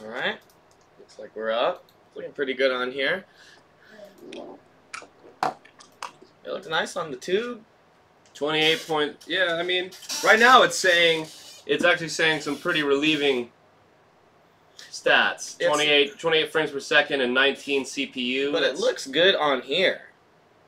right. Looks like we're up. Looking pretty good on here. It looks nice on the tube. 28 point. Yeah, I mean, right now it's actually saying some pretty relieving stats. 28 frames per second and 19 CPU. But it looks good on here.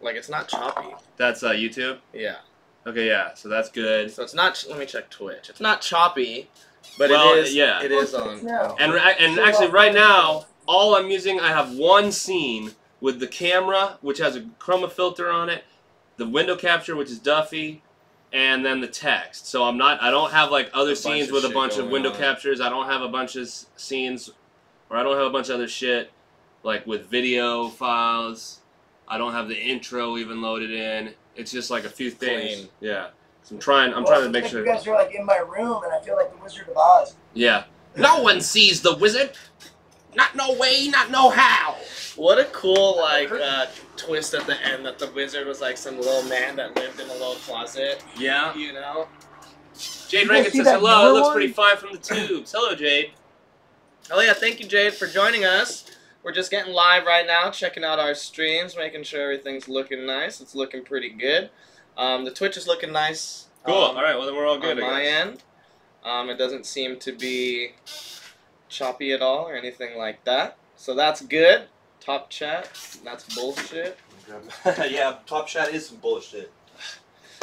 Like, it's not choppy. That's YouTube? Yeah. Okay, yeah, so that's good. So it's not, let me check Twitch. It's not choppy, but well, it is, yeah. It is on. And actually right now, all I'm using, I have one scene with the camera, which has a chroma filter on it, the window capture, which is Duffy, and then the text. So I don't have like other scenes with a bunch of window captures. I don't have a bunch of scenes, or I don't have a bunch of other shit, like with video files. I don't have the intro even loaded in. It's just like a few things. Clean. Yeah. So I'm trying to make sure. You guys are like in my room, and I feel like the Wizard of Oz. Yeah. No one sees the wizard. Not no way, not no how. What a cool like twist at the end that the wizard was like some little man that lived in a little closet. Yeah. You know. Jade Rankin says hello. It looks pretty fine from the tubes. Hello, Jade. Oh yeah, thank you, Jade, for joining us. We're just getting live right now, checking out our streams, making sure everything's looking nice. It's looking pretty good. The Twitch is looking nice. Cool. All right. Well, then we're all good. On my end. It doesn't seem to be choppy at all or anything like that. So that's good. Top chat. That's bullshit. Yeah, top chat is some bullshit.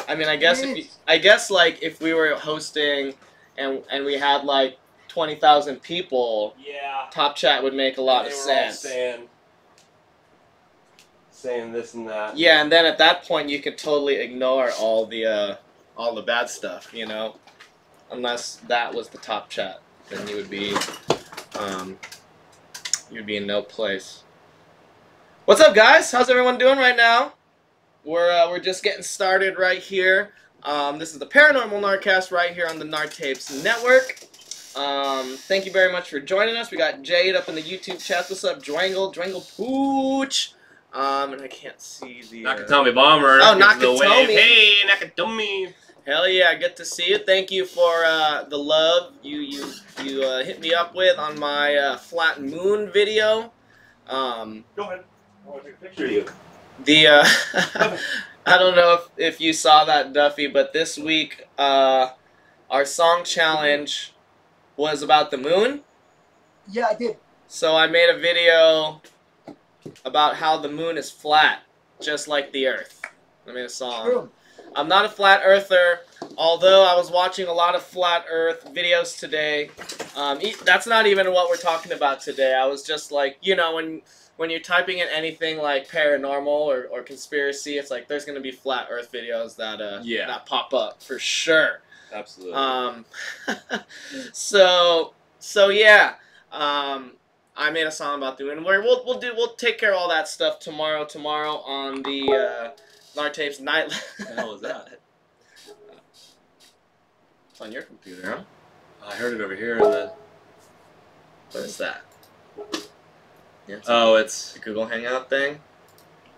I mean, I guess like if we were hosting and we had like 20,000 people, yeah, top chat would make a lot of sense. Saying this and that. Yeah, and then at that point you could totally ignore all the bad stuff, you know, unless that was the top chat, then you would be in no place. What's up, guys? How's everyone doing right now? We're just getting started right here. This is the Paranormal Gnarcast right here on the Gnartapes Network. Thank you very much for joining us. We got Jade up in the YouTube chat. What's up, Dwangle Pooch? And I can't see the Nakatomi Bomber. Oh, Nakatomi. Hey, Nakatomi. Hell yeah, good to see you. Thank you for the love you hit me up with on my Flat Moon video. Go ahead. I want to take a picture of you. I don't know if you saw that, Duffy, but this week our song challenge was about the moon. Yeah, I did. So I made a video about how the moon is flat, just like the Earth. I made a song. True. I'm not a flat earther, although I was watching a lot of flat Earth videos today. That's not even what we're talking about today. I was just like, you know, when you're typing in anything like paranormal or conspiracy, it's like there's gonna be flat Earth videos that that pop up for sure. Absolutely. So yeah. I made a song about the moon. We'll take care of all that stuff tomorrow on the Gnartapes night. What the hell was that? It's on your computer, huh? I heard it over here. And then... What is that? Yeah, it's a Google Hangout thing.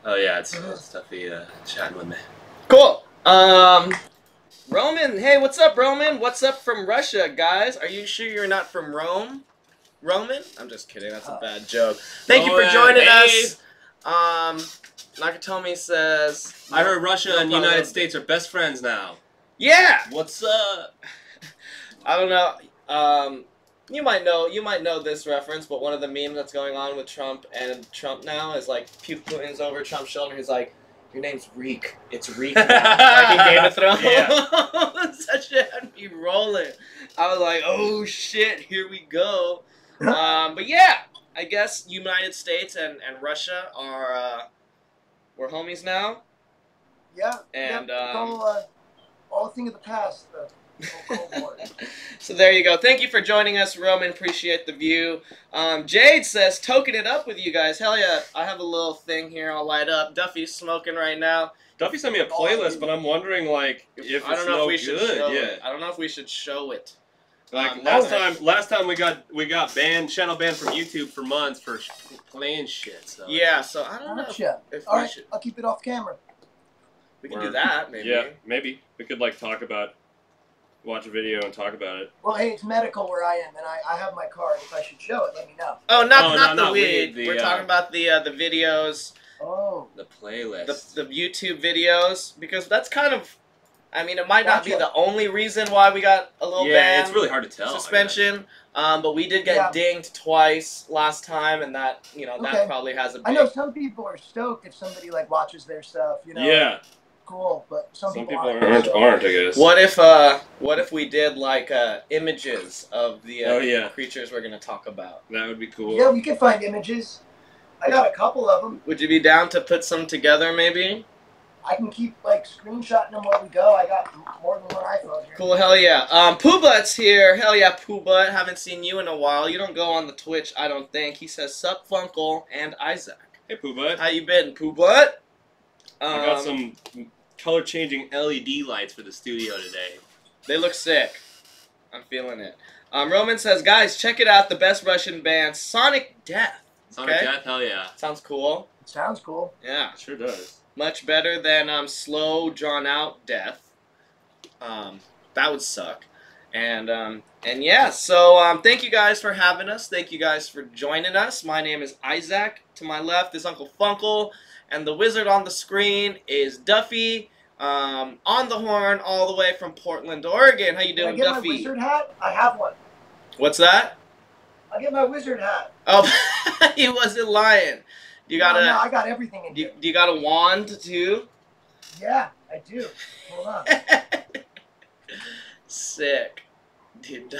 Oh yeah, it's Stuffy chatting with me. Cool. Roman, hey, what's up, Roman? What's up from Russia, guys? Are you sure you're not from Rome? Roman? I'm just kidding. That's a bad joke. Thank you for joining us. Nakatomi says, I heard Russia and the United States are best friends now. Yeah. What's up? I don't know. You might know this reference, but one of the memes that's going on with Trump and Trump now is like Putin's over Trump's shoulder. He's like, "Your name's Reek. It's Reek." Like in Game of Thrones. Yeah. That shit had me rolling. I was like, "Oh shit, here we go." But yeah, I guess United States and Russia are we're homies now. Yeah. And all a thing of the past. So there you go. Thank you for joining us, Roman. Appreciate the view. Jade says, token it up with you guys. Hell yeah. I have a little thing here I'll light up. Duffy's smoking right now. Duffy sent me a playlist, but I'm wondering like if it's no good. I don't know if we should show it. Like last time we got banned, channel banned from YouTube for months for playing shit. So. Yeah, so I don't know if all we right, should. I'll keep it off camera. We can do that, maybe. Yeah, maybe we could like talk about watch a video and talk about it. Well, hey, it's medical where I am, and I have my card. If I should show it, let me know. Oh, not no, the no, weed. the, We're talking about the videos, Oh. The playlist. the YouTube videos, because that's kind of, I mean, it might not be Gotcha. the only reason why we got a little Yeah, ban it's really hard to tell. suspension. But we did get Yeah. dinged twice last time, and that, you know, that Okay. probably has a big... I know some people are stoked if somebody like watches their stuff. You know. Yeah. Cool, but some people aren't. aren't, I guess. What if we did like images of the creatures we're gonna talk about? That would be cool. Yeah, we can find images. I got a couple of them. Would you be down to put some together, maybe? I can keep like screenshotting them while we go. I got more than one iPhone here. Cool, hell yeah. Pooh Butt's here. Hell yeah, Pooh Butt. Haven't seen you in a while. You don't go on the Twitch, I don't think. He says, sup, Funkle and Isaac. Hey, Pooh Butt. How you been, Pooh Butt? I got some color-changing LED lights for the studio today. They look sick. I'm feeling it. Roman says, guys, check it out. The best Russian band, Sonic Death. Sonic Death, hell yeah. Sounds cool. Sounds cool. Yeah. It sure does. Much better than slow, drawn-out death. That would suck. And yeah, so thank you guys for having us. Thank you guys for joining us. My name is Isaac. To my left is Uncle Funkle. And the wizard on the screen is Duffy, on the horn, all the way from Portland, Oregon. How you doing, Can I get Duffy? my wizard hat? I have one. What's that? I'll get my wizard hat. Oh, he wasn't lying. You got No, I got everything in here. you got a wand too? Yeah, I do. Hold on. Sick, dude.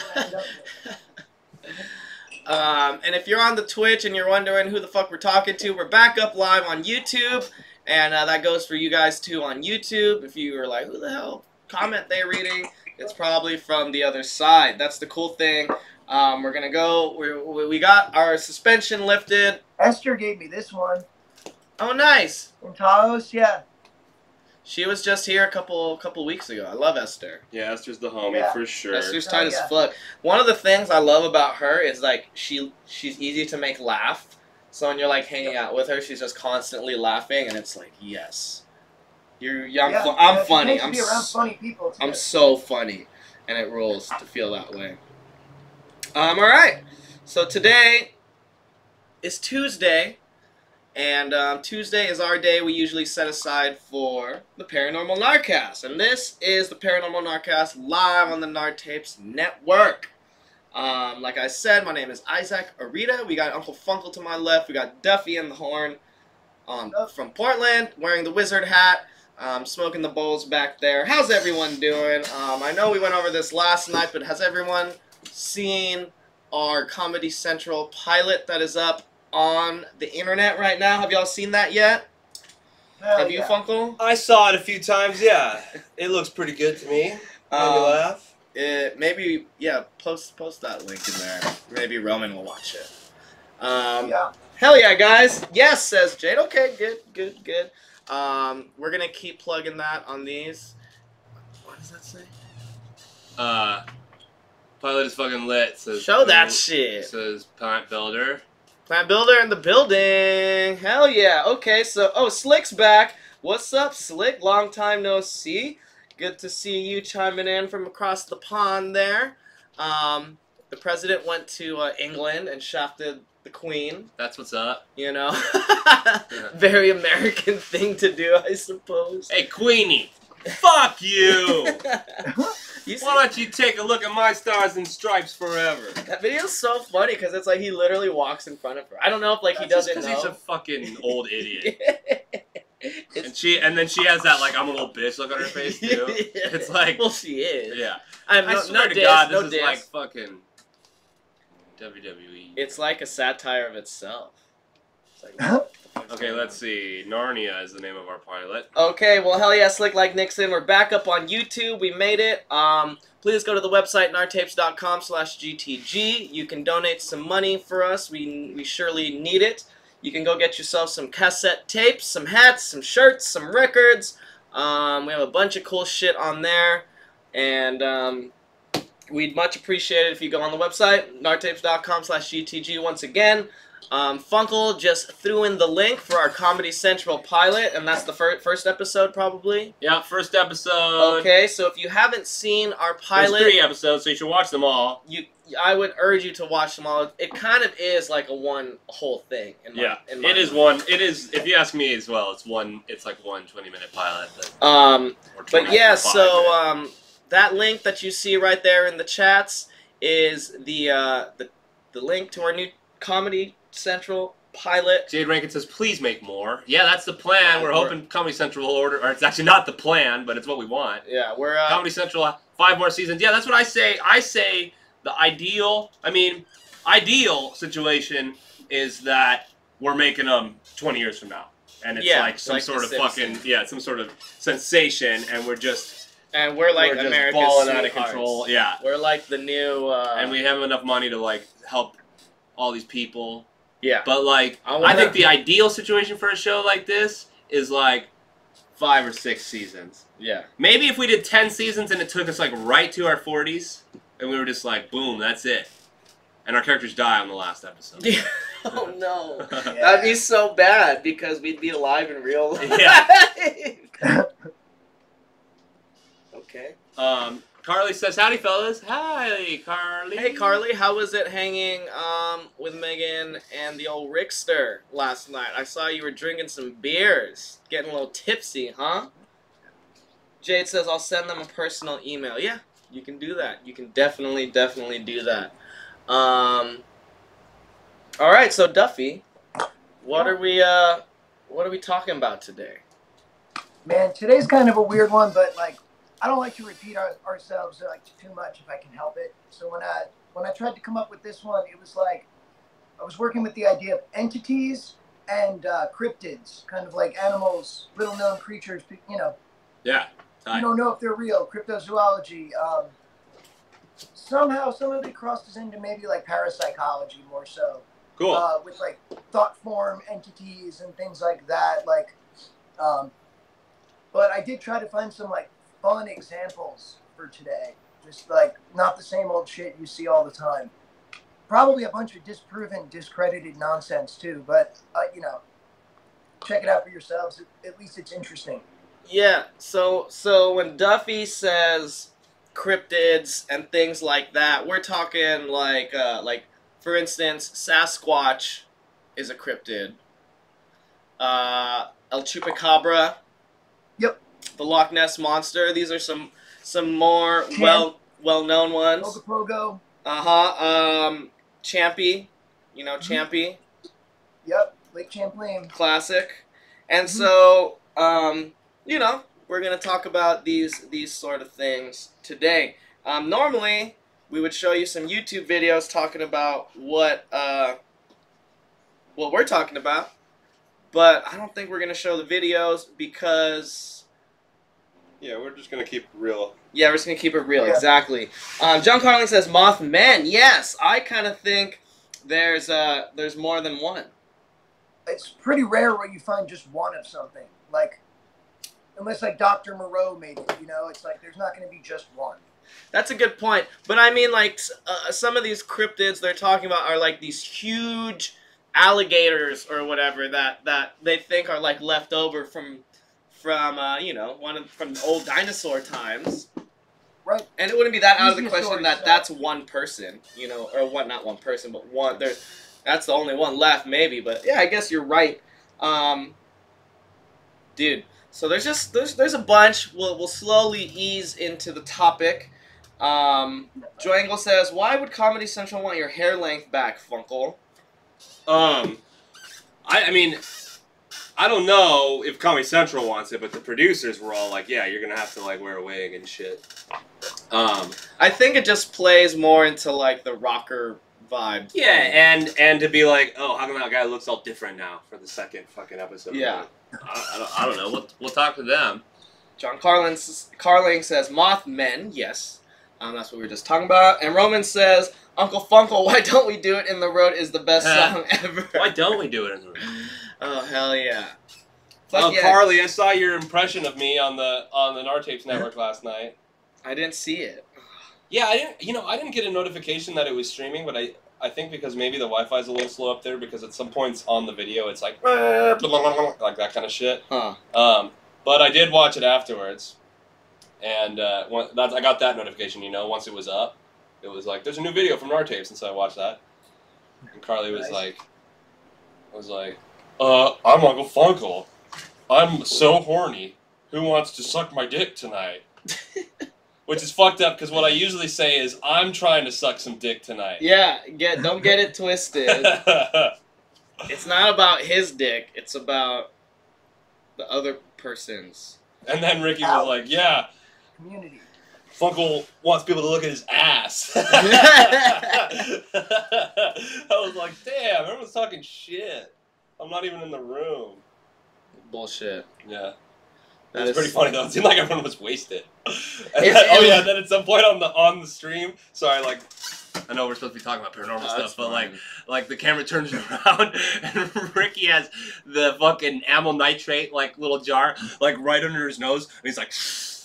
And if you're on the Twitch and you're wondering who the fuck we're talking to, we're back up live on YouTube, and that goes for you guys too on YouTube. If you were like, who the hell comment they reading, it's probably from the other side. That's the cool thing. We're gonna go. We got our suspension lifted. Esther gave me this one. Oh, nice. In Taos, yeah. She was just here a couple weeks ago. I love Esther. Yeah, Esther's the homie Yeah. for sure. Esther's Oh, tight as yeah. fuck. One of the things I love about her is like she's easy to make laugh. So when you're like hanging out with her, she's just constantly laughing, and it's like, yes, I'm funny. I'm be around funny people. Too. I'm so funny, and it rules to feel that way. All right. So today is Tuesday. And Tuesday is our day we usually set aside for the Paranormal Gnarcast. And this is the Paranormal Gnarcast live on the Gnarc Tapes Network. Like I said, my name is Isaac Arita. We got Uncle Funkle to my left. We got Duffy in the horn from Portland, wearing the wizard hat, smoking the bowls back there. How's everyone doing? I know we went over this last night, but has everyone seen our Comedy Central pilot that is up on the internet right now? Have y'all seen that yet? Hell Have you, yeah. Funkle? I saw it a few times, yeah. It looks pretty good to me. Made me laugh. Maybe, yeah, post that link in there. Maybe Roman will watch it. Yeah. Hell yeah, guys. Yes, says Jade. Okay, good. We're going to keep plugging that on these. What does that say? Pilot is fucking lit. Says Show that shit. Says Plant Builder. Plant Builder in the building. Hell yeah. Okay, so, Slick's back. What's up, Slick? Long time no see. Good to see you chiming in from across the pond there. The president went to England and shafted the Queen. That's what's up. You know? Very American thing to do, I suppose. Hey, Queenie. Fuck you. You see, Why don't you take a look at my stars and stripes forever? that video's so funny because it's like he literally walks in front of her. I don't know if like he That's doesn't just know. 'cause he's a fucking old idiot. And then she has that like I'm a little bitch look on her face too. It's like, well, she is. yeah. I I swear to God, this is like fucking WWE. It's like a satire of itself. It's like, what the fuck's Okay, going let's on? see. Narnia is the name of our pilot. Okay, well, hell yeah, Slick Like Nixon. We're back up on YouTube. We made it. Please go to the website, nartapes.com/GTG. You can donate some money for us. We surely need it. You can go get yourself some cassette tapes, some hats, some shirts, some records. We have a bunch of cool shit on there. And we'd much appreciate it if you go on the website, nartapes.com/GTG. Once again, Funkle just threw in the link for our Comedy Central pilot, and that's the first episode, probably. Yeah, first episode. Okay, so if you haven't seen our pilot, there's 3 episodes, so you should watch them all. I would urge you to watch them all. It kind of is like a whole thing. It is one. It is. If you ask me as well, it's one. It's like one 20-minute pilot. But yeah, so that link that you see right there in the chats is the link to our new Comedy Central pilot. Jade Rankin says, "Please make more." Yeah, that's the plan. We're hoping Comedy Central will order, or it's actually not the plan, but it's what we want. Yeah, we're Comedy Central 5 more seasons. Yeah, that's what I say. I say the ideal situation is that we're making them 20 years from now, and it's like some sort of fucking some sort of sensation, and we're like America's balling out of control. Yeah, we're like the new, and we have enough money to like help all these people. Yeah, but like I think the ideal situation for a show like this is like 5 or 6 seasons. Yeah, maybe if we did 10 seasons and it took us like right to our 40s, and we were just like, boom, that's it, and our characters die on the last episode. Yeah. Oh no, that'd be so bad because we'd be alive in real life. Yeah. Okay. Carly says, "Howdy, fellas." Hi, Carly. Hey, Carly. How was it hanging with Megan and the old Rickster last night? I saw you were drinking some beers, getting a little tipsy, huh? Jade says, "I'll send them a personal email." Yeah, you can do that. You can definitely do that. All right, so Duffy, what are we talking about today? Man, today's kind of a weird one, but like, I don't like to repeat ourselves like too much if I can help it. So when I tried to come up with this one, it was like I was working with the idea of entities and cryptids, kind of like animals, little known creatures, you know. Yeah. You don't know if they're real. Cryptozoology. Somehow some of it crosses into maybe like parapsychology more so. Cool. With like thought form entities and things like that. Like, but I did try to find some like fun examples for today. Just like not the same old shit you see all the time. Probably a bunch of disproven, discredited nonsense too. But you know, check it out for yourselves. At least it's interesting. Yeah. So when Duffy says cryptids and things like that, we're talking like for instance, Sasquatch is a cryptid. El Chupacabra. Yep. The Loch Ness Monster. These are some more well-known ones. Ogopogo. Champy. You know Champy. Yep. Lake Champlain. Classic. And so, you know, we're gonna talk about these sort of things today. Normally, we would show you some YouTube videos talking about what we're talking about, but I don't think we're gonna show the videos because yeah, we're just gonna keep it real. Yeah, we're just gonna keep it real. Yeah. Exactly. John Carling says Mothmen. Yes, I kind of think there's more than one. It's pretty rare where you find just one of something. Like, unless like Dr. Moreau made it, you know, it's like there's not going to be just one. That's a good point. But I mean, like, some of these cryptids they're talking about are like these huge alligators or whatever that they think are like left over from you know, from old dinosaur times. Right. And it wouldn't be that out of the question that that's one person, you know, or what? Not one person, but one. That's the only one left, maybe. But yeah, I guess you're right, dude. So there's a bunch. We'll slowly ease into the topic. Joangle says, "Why would Comedy Central want your hair length back, Funkle?" I mean, I don't know if Comedy Central wants it, but the producers were all like, "Yeah, you're gonna have to like wear a wig and shit." I think it just plays more into like the rocker vibe. Yeah, and to be like, "Oh, how come that guy looks all different now for the second fucking episode?" Yeah. I don't know. We'll talk to them. John Carling says Mothmen. Yes, that's what we were just talking about. And Roman says, "Uncle Funkle, why don't we do it in the road is the best song ever." Why don't we do it in the road? Oh hell yeah! Yeah. Carly, I saw your impression of me on the Gnarcast Network last night. I didn't see it. Yeah, I didn't get a notification that it was streaming, but I think because maybe the Wi-Fi is a little slow up there, because at some points on the video it's like that kind of shit. Huh. But I did watch it afterwards, and I got that notification. You know, once it was up, it was like, "There's a new video from Nartapes," and so I watched that. And Carly was like, "I'm Uncle Funkle. I'm so horny. Who wants to suck my dick tonight?" Which is fucked up, because what I usually say is, "I'm trying to suck some dick tonight." Yeah, don't get it twisted. It's not about his dick. It's about the other person's. And then Ricky was like, "Yeah, Community. Funkle wants people to look at his ass." I was like, "Damn, everyone's talking shit. I'm not even in the room." Bullshit. Yeah. That It was is pretty funny though. It seemed like everyone was wasted. And then at some point on the stream, sorry, like, I know we're supposed to be talking about paranormal stuff, but like the camera turns around and Ricky has the fucking amyl nitrate like little jar like right under his nose, and he's like,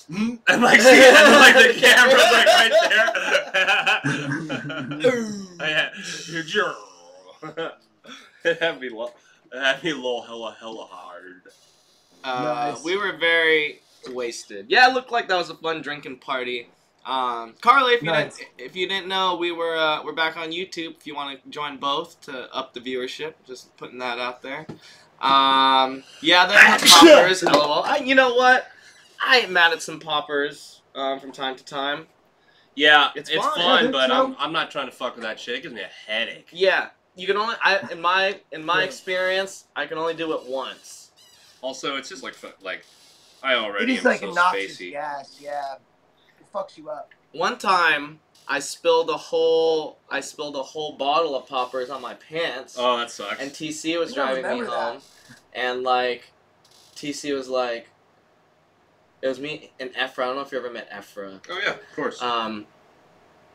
and like the camera's like right there. It had me low hella hard. Nice. We were very wasted. Yeah, it looked like that was a fun drinking party. Carly, if you didn't know, we're back on YouTube. If you want to join both to up the viewership, just putting that out there. Yeah, there are poppers. LOL. You know what? I ain't mad at some poppers from time to time. Yeah, It's it's fun. fun, Yeah, but so- I'm not trying to fuck with that shit. It gives me a headache. Yeah, you can only in my experience, I can only do it once. Also, it's just like I already It is am like so a noxious spacey. gas. Yeah, it fucks you up. One time, I spilled a whole bottle of poppers on my pants. Oh, that sucks. And TC was I driving me remember that. home, and like, TC was like, it was me and Ephra. I don't know if you ever met Ephra. Oh yeah, of course.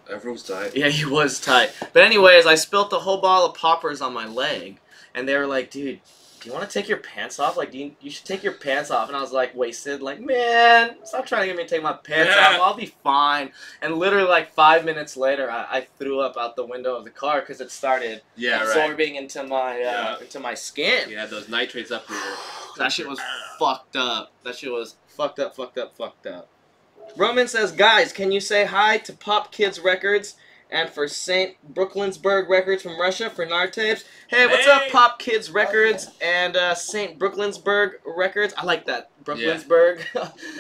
Everyone's tight. Yeah, he was tight. But anyways, I spilled the whole bottle of poppers on my leg, and they were like, "Dude, do you want to take your pants off? Like, you should take your pants off." And I was like, wasted, like, man, stop trying to get me to take my pants off. I'll be fine. And literally, like 5 minutes later, I threw up out the window of the car because it started absorbing into my skin. You had those nitrates up here. That shit was fucked up. That shit was fucked up. Roman says, guys, can you say hi to Pop Kids Records and for St. Brooklynsburg Records from Russia for Nartapes? Hey, what's up, Pop Kids Records and St. Brooklynsburg Records? I like that. Brooklynsburg.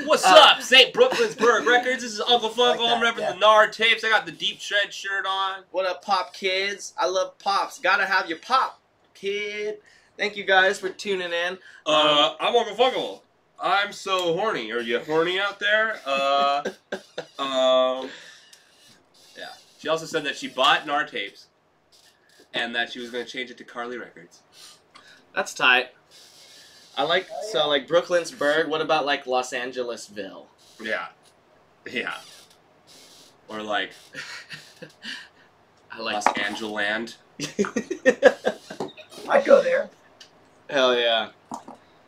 What's up, St. Brooklynsburg Records? This is Uncle Funkle. Like I'm that, repping the Nartapes. I got the Deep Shred shirt on. What up, Pop Kids? I love Pops. Gotta have your Pop, kid. Thank you guys for tuning in. I'm Uncle Funkle. I'm so horny. Are you horny out there? Yeah. She also said that she bought Nartapes and that she was going to change it to Carly Records. That's tight. I like, so like Brooklynsburg, what about like Los Angelesville? Yeah. Yeah. Or like I like Los Angeland. I'd go there. Hell yeah.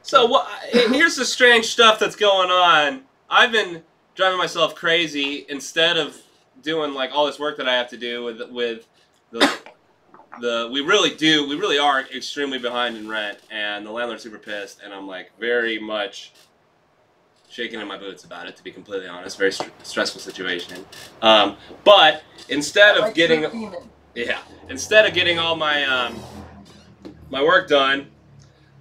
So here's the strange stuff that's going on. I've been driving myself crazy instead of doing like all this work that I have to do with we really are extremely behind in rent, and the landlord's super pissed, and I'm like very much shaking in my boots about it, to be completely honest. Very stressful situation. But instead of getting all my my work done,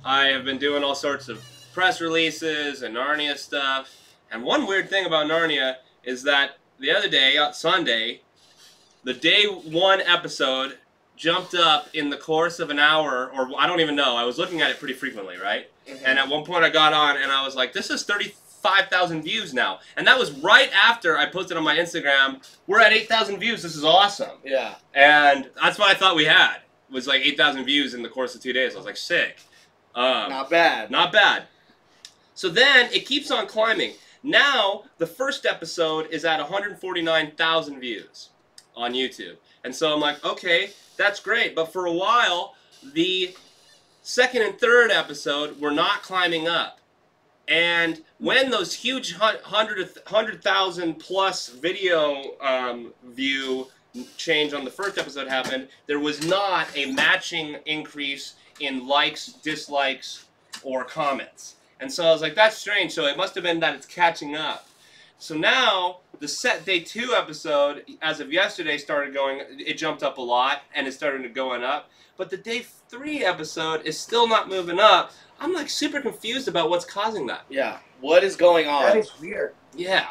I have been doing all sorts of press releases and Narnia stuff. And one weird thing about Narnia is that the other day, Sunday, the day one episode jumped up in the course of an hour, or I don't even know. I was looking at it pretty frequently, right? Mm-hmm. And at one point I got on and I was like, this is 35,000 views now. And that was right after I posted on my Instagram, we're at 8,000 views, this is awesome. Yeah. And that's what I thought we had, was like 8,000 views in the course of 2 days. I was like, sick. Not bad. Not bad. So then it keeps on climbing. Now the first episode is at 149,000 views on YouTube. And so I'm like, okay, that's great. But for a while, the second and third episode were not climbing up. And when those huge 100,000 plus video view change on the first episode happened, there was not a matching increase in likes, dislikes, or comments. And so I was like, that's strange. So it must have been that it's catching up. So now the set day 2 episode, as of yesterday, started going. It jumped up a lot, and it started going up. But the day 3 episode is still not moving up. I'm like super confused about what's causing that. Yeah. What is going on? That is weird. Yeah.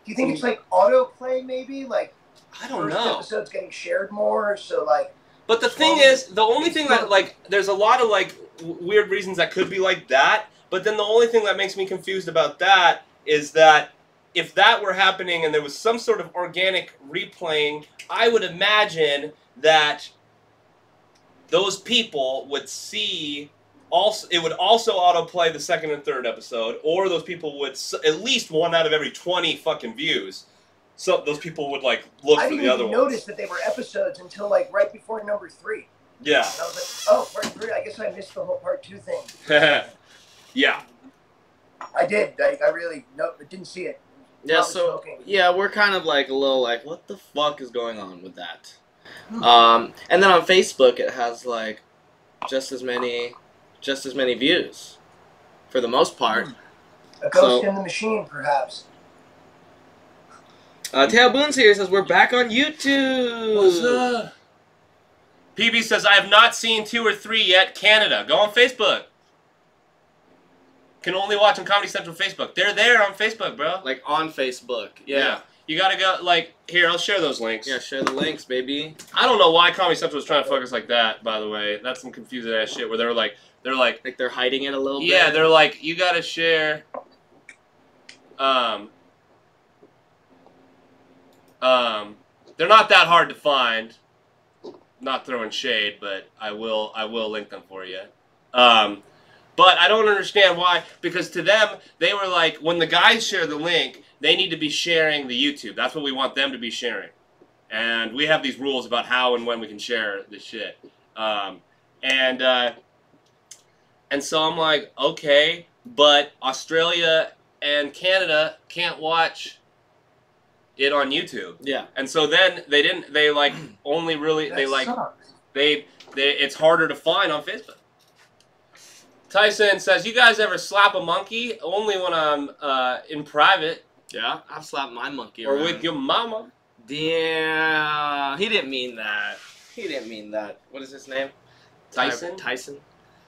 Do you think it's like autoplay maybe? Like I don't first know. episode's getting shared more, so like. But the thing is, the only thing that, like, there's a lot of, like, weird reasons that could be like that, but then the only thing that makes me confused about that is that if that were happening and there was some sort of organic replaying, I would imagine that those people would see, also, it would also autoplay the 2nd and 3rd episode, or those people would, at least 1 out of every 20 fucking views, so those people would, like, look for the other ones. I didn't even notice that they were episodes until, like, right before number 3. Yeah. And I was like, oh, part 3, I guess I missed the whole part 2 thing. Yeah. I did. I really didn't see it. Yeah, Probably so, smoking. yeah, we're kind of, like, a little, like, what the fuck is going on with that? And then on Facebook, it has, like, just as many views, for the most part. A ghost in the machine, perhaps. Tail Boons here says, we're back on YouTube! What's up? PB says, I have not seen 2 or 3 yet. Canada. Go on Facebook. Can only watch on Comedy Central Facebook. They're there on Facebook, bro. Like, on Facebook, yeah. You gotta go, like, here, I'll share those links. Yeah, share the links, baby. I don't know why Comedy Central was trying to focus like that, by the way. That's some confusing ass shit where they're like, Like, they're hiding it a little bit? yeah, they're like, you gotta share, they're not that hard to find. Not throwing shade, but I will link them for you. But I don't understand why, because to them, they were like, when the guys share the link, they need to be sharing the YouTube. That's what we want them to be sharing. And we have these rules about how and when we can share the shit. And so I'm like, okay, but Australia and Canada can't watch it on YouTube. Yeah. And so then they like only really, it's harder to find on Facebook. Tyson says, you guys ever slap a monkey? Only when I'm in private. Yeah, I've slapped my monkey or around. with your mama. Yeah, he didn't mean that. He didn't mean that. What is his name? Tyson? Tyson.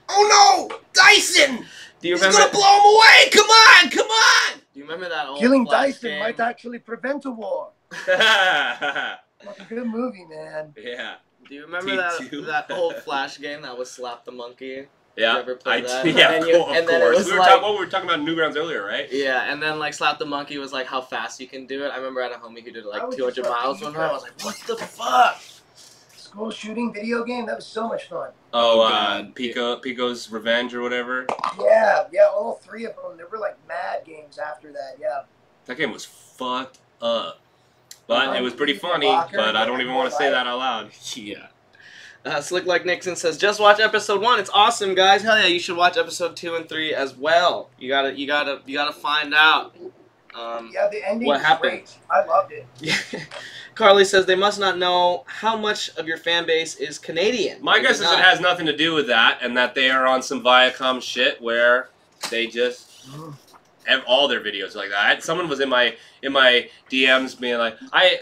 Oh no! Dyson! Do you He's remember? gonna blow him away! Come on! Come on! Do you remember that old Killing Flash Dyson game? might actually prevent a war. Yeah. Like a good movie, man. Do you remember that old Flash game that was Slap the Monkey? Yeah. You ever play that? Yeah, and of then course. it was We were talking about Newgrounds earlier, right? Yeah, and then like Slap the Monkey was like how fast you can do it. I remember I had a homie who did like I was 200 just miles like, one time. I was like, what the fuck? School shooting video game? That was so much fun. Oh, God. Pico's Revenge or whatever. Yeah, all 3 of them. There were like mad games after that, yeah. That game was fucked up. But it was pretty funny, but I don't even want to say that out loud. Yeah. Slick Like Nixon says, just watch episode 1. It's awesome, guys. Hell yeah, you should watch episode 2 and 3 as well. You gotta find out. Yeah, the ending what was happened. great. I loved it. Carly says they must not know how much of your fan base is Canadian. My guess is it has nothing to do with that, and that they are on some Viacom shit where they just have all their videos like that. Someone was in my DMs being like,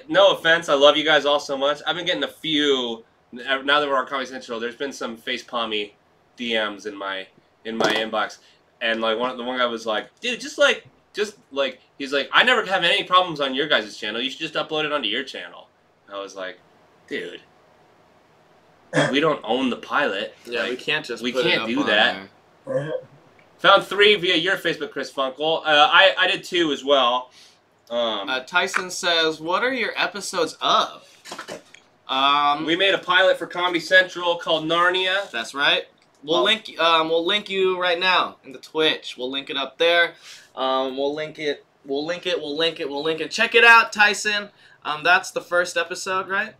no offense, I love you guys all so much. I've been getting a few. Now that we're on Comedy Central, there's been some face palmy DMs in my inbox, and like the one guy was like, dude, just like he's like, I never have any problems on your guys' channel. You should just upload it onto your channel. I was like, dude, we don't own the pilot. Yeah, like, we can't just we put can't it do up that. on there. Found 3 via your Facebook, Chris Funkel. I did 2 as well. Tyson says, what are your episodes of? We made a pilot for Comedy Central called Narnia. That's right. We'll link you right now in the Twitch. We'll link it up there. We'll link it. Check it out, Tyson. That's the first episode, right?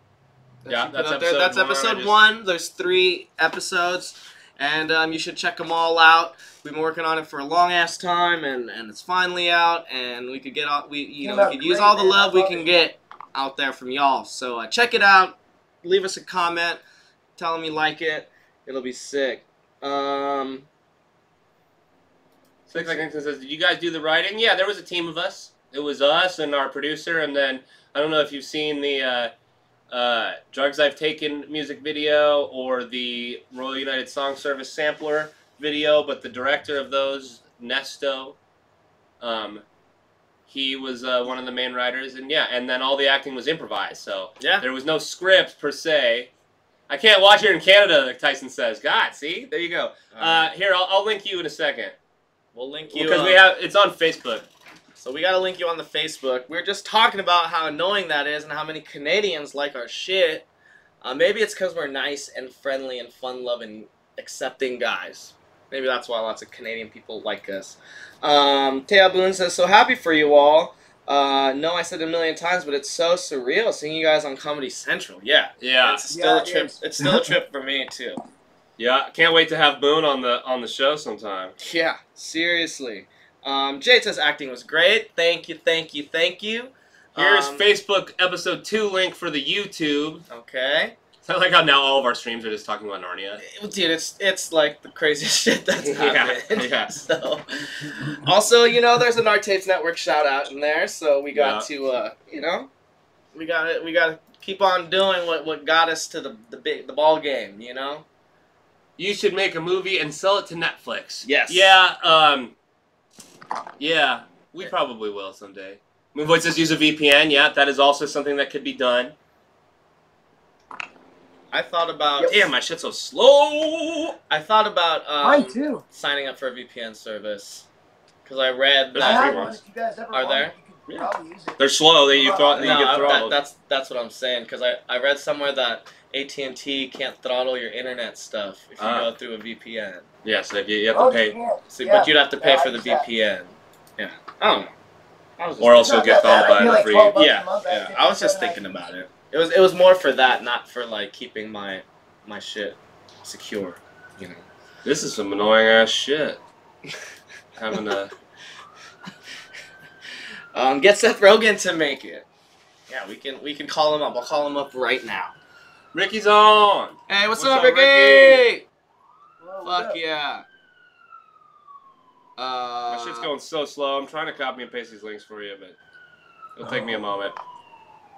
Yeah, that's episode 1. There's 3 episodes, and you should check them all out. We've been working on it for a long ass time, and it's finally out, and we could get all we could use all the love we can get out there from y'all. So check it out. Leave us a comment. Tell them you like it. It'll be sick. Six Seconds says, did you guys do the writing? Yeah, there was a team of us. It was us and our producer, and then I don't know if you've seen the Drugs I've Taken music video or the Royal United Song Service sampler video, but the director of those, Nesto, he was one of the main writers, and yeah, and then all the acting was improvised, so Yeah. there was no script per se. I can't watch it in Canada, like Tyson says. God, see? There you go. Here, I'll link you in a second. We'll link you Because it's on Facebook. So we gotta link you on the Facebook. We were just talking about how annoying that is and how many Canadians like our shit. Maybe it's because we're nice and friendly and fun-loving, accepting guys. Maybe that's why lots of Canadian people like us. Taya Boone says, so happy for you all. No, I said it a million times, but it's so surreal seeing you guys on Comedy Central. Yeah. Yeah. It's still a trip. It's still a trip for me, too. Yeah, can't wait to have Boone on the show sometime. Yeah, seriously. Jade says acting was great. Thank you, thank you, thank you. Here's Facebook episode 2 link for the YouTube. Okay. I like how now all of our streams are just talking about Narnia. Dude, it's like the craziest shit that's happened. Yeah. So, also, you know, there's an Art Tapes Network shout out in there, so we got to, you know, we got to keep on doing what got us to the ball game, you know. You should make a movie and sell it to Netflix. Yes. Yeah, yeah, we probably will someday. Moonvoid says use a VPN. Yeah, that is also something that could be done. I thought about... Yep. Damn, my shit's so slow! I thought about Mine too. signing up for a VPN service. Because I read There's I that... free have one. ones. If you guys ever Are want there? it, you could probably use it. They're slow. You get throttled. that's what I'm saying. Because I read somewhere that AT&T can't throttle your internet stuff if you go through a VPN. Yeah, so you have to pay. So, but you'd have to pay Yeah, for the I get that. VPN. Yeah. I don't know. I was just Or else It's you'll not get that bad. thumbed by I feel the like free. 12 bucks a Yeah, month, yeah. I was just thinking about it. It was more for that, not for like keeping my shit secure. You know. This is some annoying ass shit. Having a. Get Seth Rogen to make it. Yeah, we can call him up. I'll call him up right now. Ricky's on. Hey, what's What's up, up, Ricky? Ricky? Fuck yeah. My shit's going so slow. I'm trying to copy and paste these links for you, but it'll take me a moment.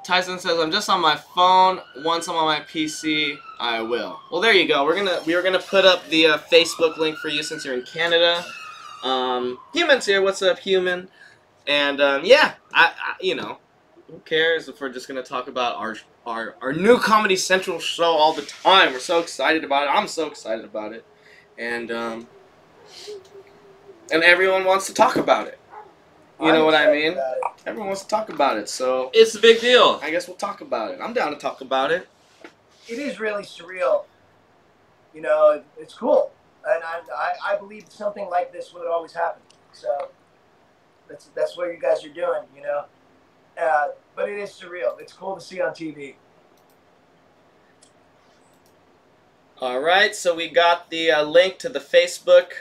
Tyson says, I'm just on my phone. Once I'm on my PC, I will. Well, there you go. We were gonna put up the Facebook link for you since you're in Canada. Human's here. What's up, Human? And yeah, I you know, who cares if we're just gonna talk about our new Comedy Central show all the time? We're so excited about it. I'm so excited about it, and everyone wants to talk about it. You know what I mean? Everyone wants to talk about it, so It's a big deal. I guess we'll talk about it. I'm down to talk about it. It is really surreal. You know, it's cool, and I believe something like this would always happen. So that's what you guys are doing, you know. But it is surreal. It's cool to see on TV. All right, so we got the link to the Facebook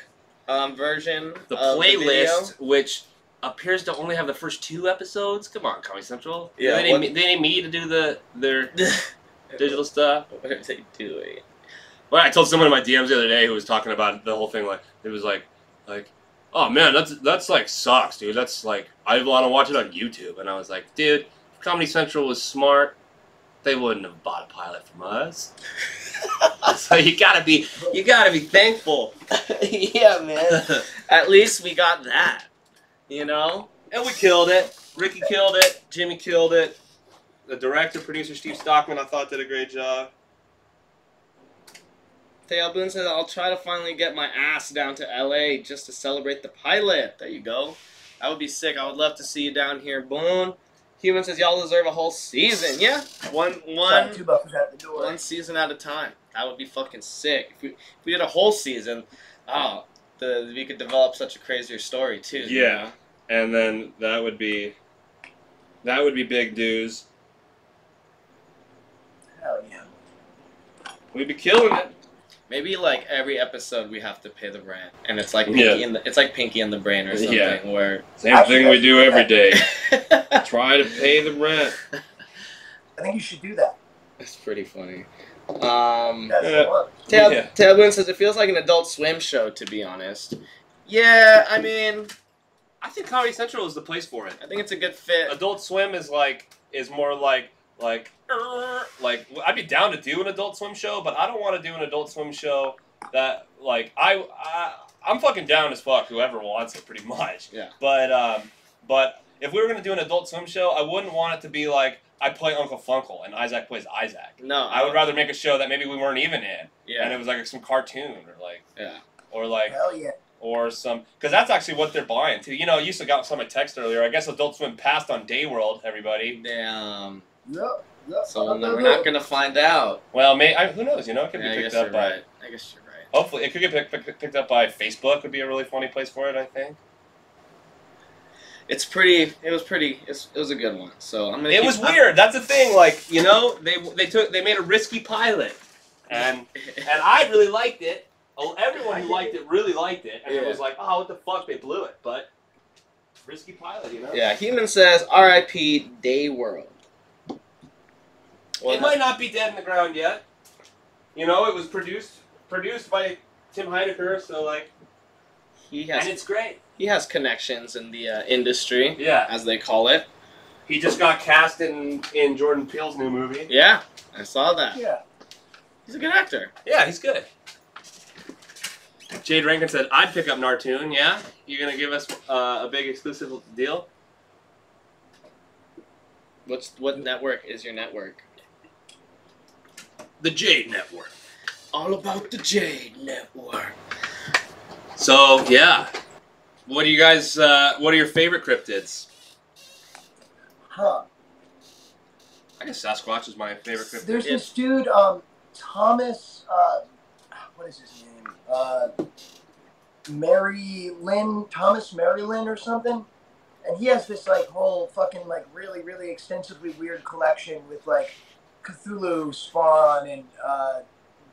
version The of the video. playlist, which appears to only have the first 2 episodes. Come on, Comedy Central. Yeah, They need me to do their digital stuff. What are they doing? Well, I told someone in my DMs the other day who was talking about the whole thing. Like, it was like, oh man, that's like sucks, dude. That's like, I want to watch it on YouTube. And I was like, dude, if Comedy Central was smart, they wouldn't have bought a pilot from us. So you gotta be thankful. Yeah, man. At least we got that. You know? And we killed it. Ricky killed it. Jimmy killed it. The director, producer, Steve Stockman, I thought did a great job. Theo Boone says, I'll try to finally get my ass down to LA just to celebrate the pilot. There you go. That would be sick. I would love to see you down here, Boone. Human says, y'all deserve a whole season. Yeah. One season at a time. That would be fucking sick. If we did a whole season, we could develop such a crazier story too. Yeah. You know? And then that would be big dues. Hell yeah. We'd be killing it. Maybe like every episode we have to pay the rent, and it's like Pinky and the Brain or something. Yeah. Where Same thing we do every day. Try to pay the rent. I think you should do that. That's pretty funny. That's the one. Tailwind says it feels like an Adult Swim show, to be honest. Yeah, I mean, I think Comedy Central is the place for it. I think it's a good fit. Adult Swim is more like I'd be down to do an Adult Swim show, but I don't want to do an Adult Swim show that like I'm fucking down as fuck. Whoever wants it, pretty much. Yeah. But if we were gonna do an Adult Swim show, I wouldn't want it to be like I play Uncle Funkle and Isaac plays Isaac. No, I would rather make a show that maybe we weren't even in, Yeah. and it was like some cartoon or Hell yeah. or some, because that's actually what they're buying too. You know, you used to got some text earlier. I guess Adult Swim passed on Day World. Everybody. Damn. Yep. So we're not gonna find out. Well, who knows? You know, it could be picked up by. Right. I guess you're right. Hopefully, it could get picked up by Facebook. Would be a really funny place for it, I think. It was a good one. So I'm gonna. It was weird. That's the thing. Like, you know, they made a risky pilot, and I really liked it. Everyone who liked it really liked it, and it was like, oh, what the fuck, they blew it. But risky pilot, you know. Yeah, Human says R.I.P. Day World. It might not be dead in the ground yet. You know, it was produced by Tim Heidecker, so like, and it's great. He has connections in the industry, yeah, as they call it. He just got cast in Jordan Peele's new movie. Yeah, I saw that. Yeah. He's a good actor. Yeah, he's good. Jade Rankin said, I'd pick up Nartoon, yeah? You gonna give us a big exclusive deal? What network is your network? The Jade Network. All about the Jade Network. So, yeah. What do you guys, what are your favorite cryptids? Huh. I guess Sasquatch is my favorite cryptid. There's this dude, Thomas, what is his name? Thomas Marylin or something. And he has this, like, whole fucking, like, really, really extensively weird collection with, like, Cthulhu spawn and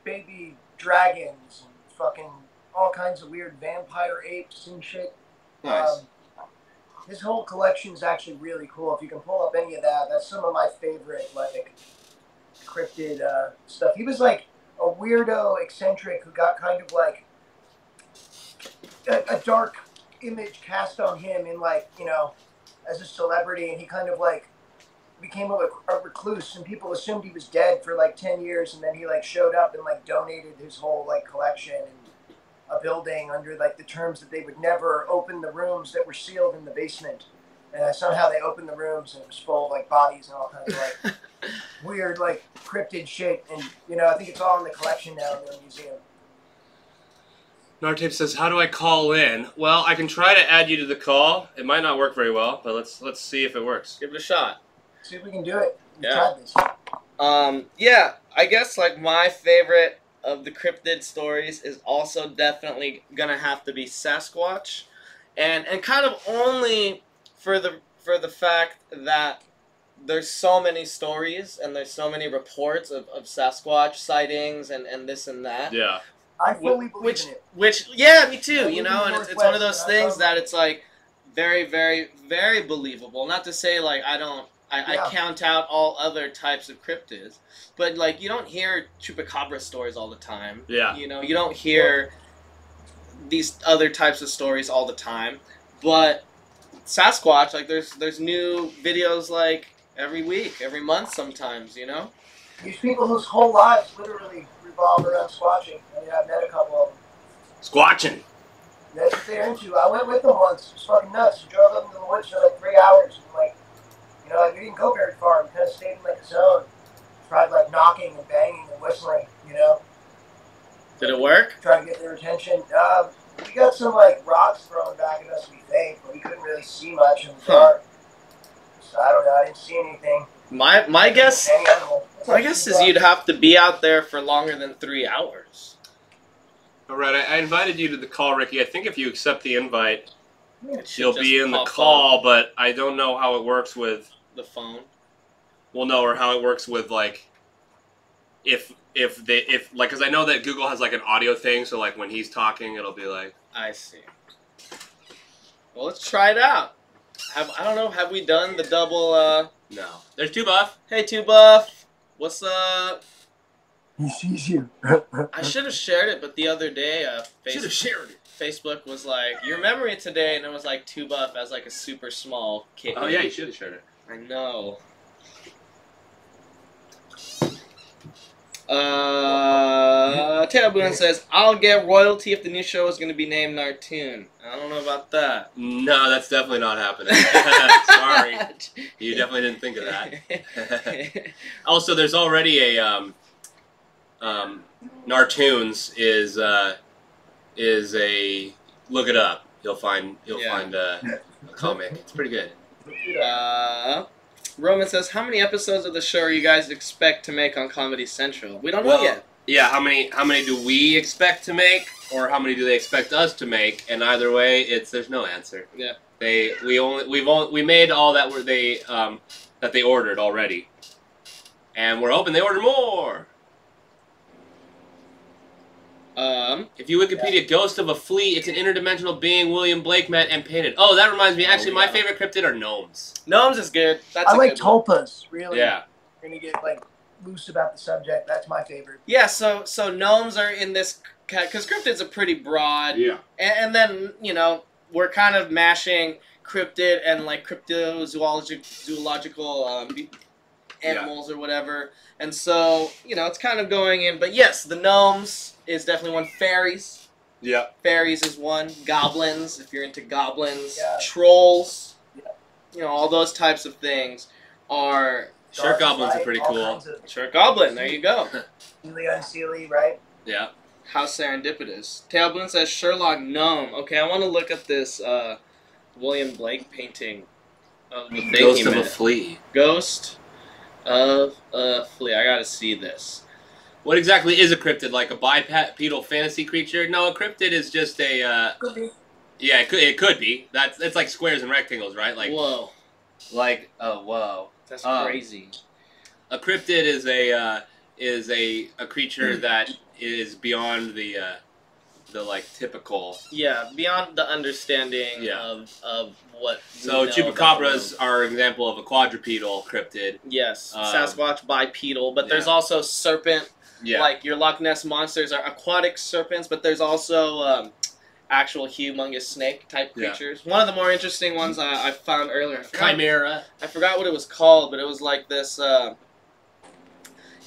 baby dragons and fucking all kinds of weird vampire apes and shit. Nice. His whole collection is actually really cool. If you can pull up any of that, that's some of my favorite, like, cryptid stuff. He was, like, a weirdo eccentric who got kind of, like, a dark image cast on him in, like, you know, as a celebrity, and he kind of, like, became a recluse, and people assumed he was dead for, like, 10 years, and then he, like, showed up and, like, donated his whole, like, collection and a building under, like, the terms that they would never open the rooms that were sealed in the basement. And somehow they opened the rooms, and it was full of, like, bodies and all kinds of, like, weird, like, cryptid shit. And, you know, I think it's all in the collection now in the museum. Nartape says, how do I call in? Well, I can try to add you to the call. It might not work very well, but let's see if it works. Give it a shot. See if we can do it. We Yeah. tried this. Yeah, I guess, like, my favorite of the cryptid stories is also definitely gonna have to be Sasquatch. And kind of only for the fact that there's so many stories and there's so many reports of Sasquatch sightings and this and that. Yeah. I fully believe in it. Which, yeah, me too, I you live know, in and it's one of those Northwest, things that it's, like, very, very, very believable. Not to say, like, I count out all other types of cryptids, but, like, you don't hear chupacabra stories all the time. Yeah. You know, you don't hear these other types of stories all the time, but Sasquatch, like, there's new videos, like, every week, every month sometimes, you know? These people whose whole lives literally revolve around squatching. I mean, I've met a couple of them. Squatching. That's what they're into. I went with them once. It was fucking nuts. We drove up into the woods for like 3 hours. And, like, you know, like, we didn't go very far. We kind of stayed in, like, a zone. Tried, like, knocking and banging and whistling, you know? Did it work? Trying to get their attention. We got some, like, rocks thrown back at us, we think, but we couldn't really see much in the dark. So I don't know. I didn't see anything. My guess, Any animal. my guess is you'd have to be out there for longer than 3 hours. All right, I invited you to the call, Ricky. I think if you accept the invite, It should you'll just be in the pop call, up but I don't know how it works with, the phone. well, no, or how it works with, like, if like, because I know that Google has, like, an audio thing, so, like, when he's talking, it'll be like, I see. Well, let's try it out. I don't know. Have we done the double No. There's Two Buff. Hey, Two Buff. What's up? He sees you. I should have shared it, but the other day, Should have shared it. Facebook was like, your memory today, and it was like Two Buff as like a super small kid. Oh, yeah, you should have shared it. I know. Taylor Boone says, I'll get royalty if the new show is going to be named Nartoon. I don't know about that. No, that's definitely not happening. Sorry. You definitely didn't think of that. Also, there's already a, Nartoons is a, look it up. You'll find a comic. It's pretty good. Roman says, how many episodes of the show are you guys expect to make on Comedy Central? We don't know yet. Yeah, how many do we expect to make, or how many do they expect us to make? And either way, there's no answer. Yeah. We made all that they ordered already, and we're hoping they order more. If you Wikipedia Ghost of a Flea, it's an interdimensional being William Blake met and painted. Oh, that reminds me. Actually, my favorite cryptid are gnomes. Gnomes is good. I like tulpas. Really. Yeah. We're gonna get like loose about the subject. That's my favorite. Yeah. So gnomes are in this because cryptids are pretty broad. Yeah. And then we're kind of mashing cryptid and like zoological animals or whatever. And so it's kind of going in. But yes, the gnomes is definitely one. Fairies. Yeah. Fairies is one. Goblins, if you're into goblins. Yeah. Trolls. Yeah. All those types of things are... Shark goblins are pretty cool. Shark goblin, there you go. Sealy unsealy, right? Yeah. How serendipitous. Tailboon says Sherlock gnome. Okay, I want to look at this William Blake painting of the thing Ghost of a Flea. Ghost of a Flea. I gotta see this. What exactly is a cryptid? Like a bipedal fantasy creature? No, a cryptid is just a... Could be. Yeah, it could be. It's like squares and rectangles, right? Like whoa. Like whoa. That's crazy. A cryptid is a creature that is beyond the like typical. Yeah, beyond the understanding of what. So chupacabras are an example of a quadrupedal cryptid. Yes, Sasquatch bipedal, but there's also serpent. Yeah. Like your Loch Ness monsters are aquatic serpents, but there's also actual humongous snake type creatures. Yeah. One of the more interesting ones I found earlier. Chimera. I forgot what it was called, but it was like this.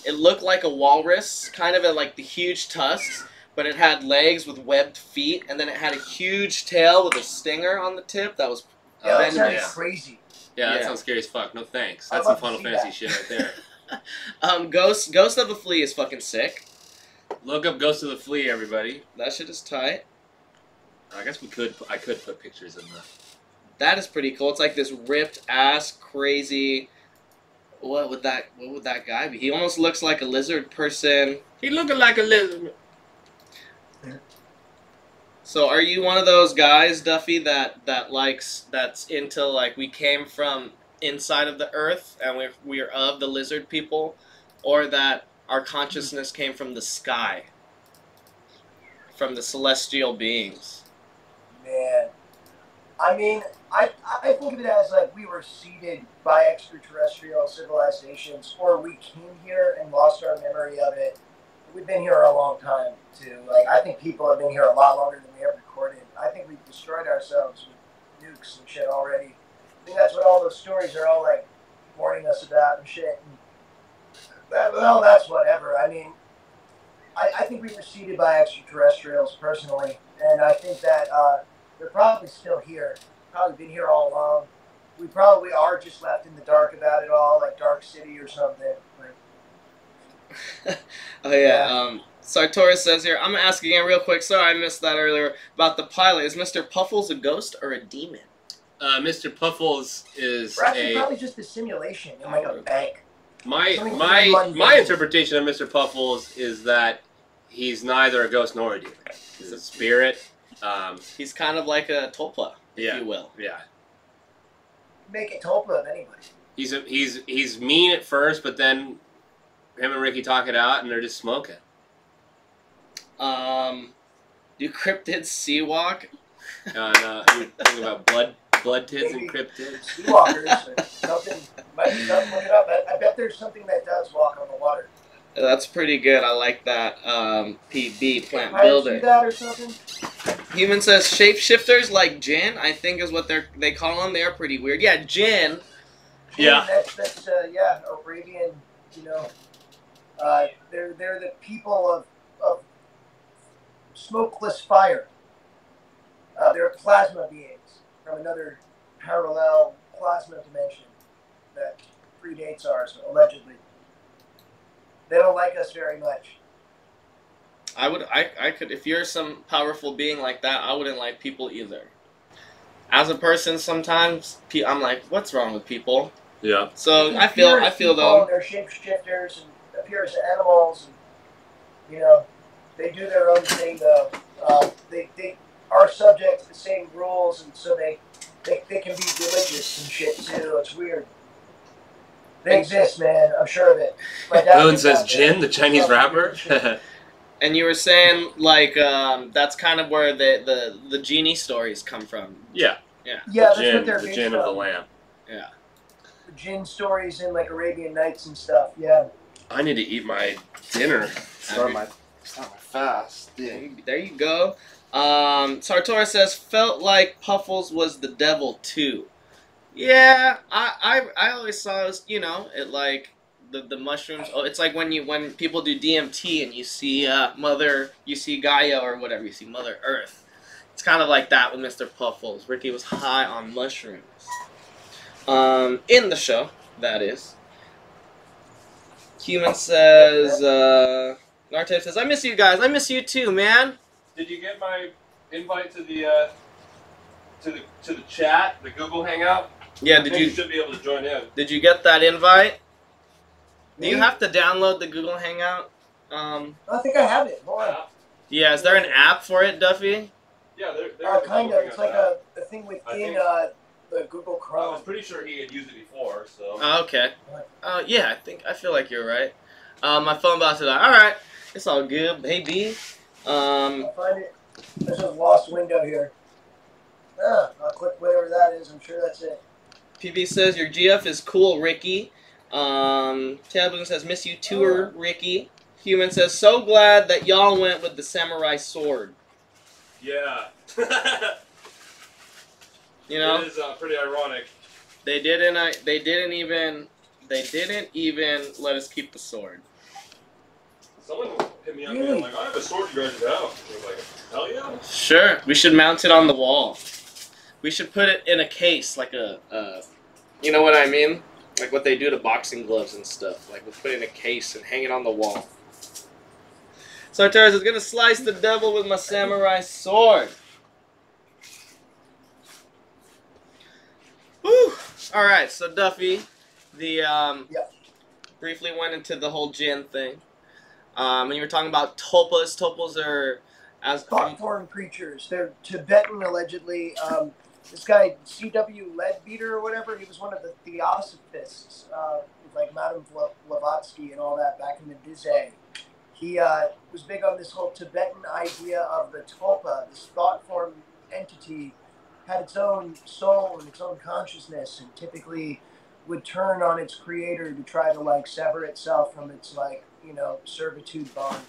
It looked like a walrus, kind of like the huge tusks, but it had legs with webbed feet, and then it had a huge tail with a stinger on the tip that was that sounds crazy. Yeah, that sounds scary as fuck. No thanks. That's some Final Fantasy shit right there. Ghost of a Flea is fucking sick. Look up Ghost of the Flea, everybody. That shit is tight. I guess I could put pictures in the... That is pretty cool. It's like this ripped ass crazy... What would that guy be? He almost looks like a lizard person. He looking like a lizard. So are you one of those guys, Duffy, that's into like we came from inside of the earth and we are of the lizard people, or that our consciousness came from the sky, from the celestial beings? Man, I mean, I think of it as like we were seeded by extraterrestrial civilizations, or we came here and lost our memory of it. We've been here a long time too. Like I think people have been here a lot longer than we ever recorded. I think we've destroyed ourselves with nukes and shit already. I think that's what all those stories are all like warning us about and shit. And well, that's whatever. I mean, I think we were seeded by extraterrestrials personally, and I think that they're probably still here. Probably been here all along. We probably are just left in the dark about it all, like Dark City or something. Oh yeah. Sartorius says here, I'm asking again real quick. Sorry, I missed that earlier about the pilot. Is Mr. Puffles a ghost or a demon? Mr. Puffles is probably just a simulation in like a bank. My interpretation of Mr. Puffles is that he's neither a ghost nor a demon. He's a spirit. He's kind of like a Tulpa, if you will. Yeah. Make a Tulpa of anybody. He's mean at first, but then him and Ricky talk it out, and they're just smoking. Do cryptids sea walk? No, you think about Blood tids and maybe cryptids. seawalkers or something. Might be something. Look it up. I bet there's something that does walk on the water. That's pretty good. I like that. PB, plant Pirates do builder. that or something? Human says shapeshifters like Jinn, I think is what they call them. They are pretty weird. Yeah, Jinn. Yeah. That's Arabian. You know, they're the people of smokeless fire. They're plasma beings from another parallel plasma dimension that predates ours, allegedly. They don't like us very much. I could, if you're some powerful being like that, I wouldn't like people either. As a person, sometimes I'm like, what's wrong with people? Yeah. So I feel them. They're shapeshifters and appear as animals, and you know, they do their own thing though. They are subject to the same rules, and so they can be religious and shit too. It's weird. They exist, man. I'm sure of it. Owen says Jin, the Chinese rapper. And you were saying like that's kind of where the genie stories come from. Yeah. Yeah. Yeah, that's Jinn, what they're the based Jinn of the on. Lamb. Yeah. The Jinn stories in like Arabian Nights and stuff. Yeah. I need to eat my dinner. Start my fast. Yeah. There you go. Sartora says felt like Puffles was the devil too. Yeah, I always saw it, you know, it like the mushrooms. Oh, it's like when people do DMT and you see you see Gaia or whatever, you see Mother Earth. It's kind of like that with Mr. Puffles. Ricky was high on mushrooms. In the show, that is. Human says, Nartef says, I miss you guys. I miss you too, man. Did you get my invite to the chat, the Google Hangout? Yeah, You should be able to join in. Did you get that invite? Do you have to download the Google Hangout? I think I have it. Hold on. Yeah, is there an app for it, Duffy? Yeah, there's kind of. It's like a thing within the Google I Chrome. was pretty sure he had used it before, so. Oh, okay. Yeah, I feel like you're right. My phone about to die. All right, it's all good. Hey B. I'll find it. There's a lost window here. I'll click whatever that is. I'm sure that's it. PB says your GF is cool, Ricky. Taboo says miss you tour, Ricky. Human says so glad that y'all went with the samurai sword. Yeah. You know, it is pretty ironic. they didn't even let us keep the sword. Someone hit me up and like, I have a sword you guys have. I was like, hell yeah. Sure, we should mount it on the wall. We should put it in a case, like you know what I mean? Like what they do to boxing gloves and stuff. Like we'll put it in a case and hang it on the wall. Sartaris is gonna slice the devil with my samurai sword. Whew. All right, so Duffy, briefly went into the whole Jinn thing. And you were talking about tulpas. Tulpas are Thought form creatures. They're Tibetan, allegedly. This guy, C.W. Leadbeater or whatever, he was one of the Theosophists, with like Madame Blavatsky and all that back in the Dizay. He was big on this whole Tibetan idea of the tulpa, this thought form entity, had its own soul and its own consciousness, and typically would turn on its creator to try to like sever itself from its like, you know, servitude bond.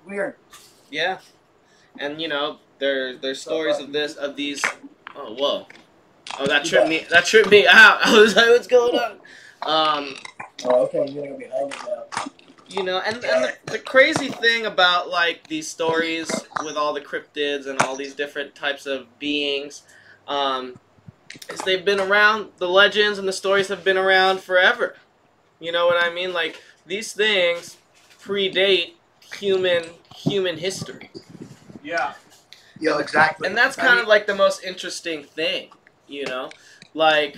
Weird. Yeah, and you know there's stories of these. Oh whoa! Oh that tripped me out. I was like, what's going on? Oh, okay, you're gonna go behind it now. You know, and the crazy thing about like these stories with all the cryptids and all these different types of beings, is they've been around. The legends and the stories have been around forever. You know what I mean? Like these things predate human history. Yeah. Yeah, exactly. And that's kind of like the most interesting thing, you know? Like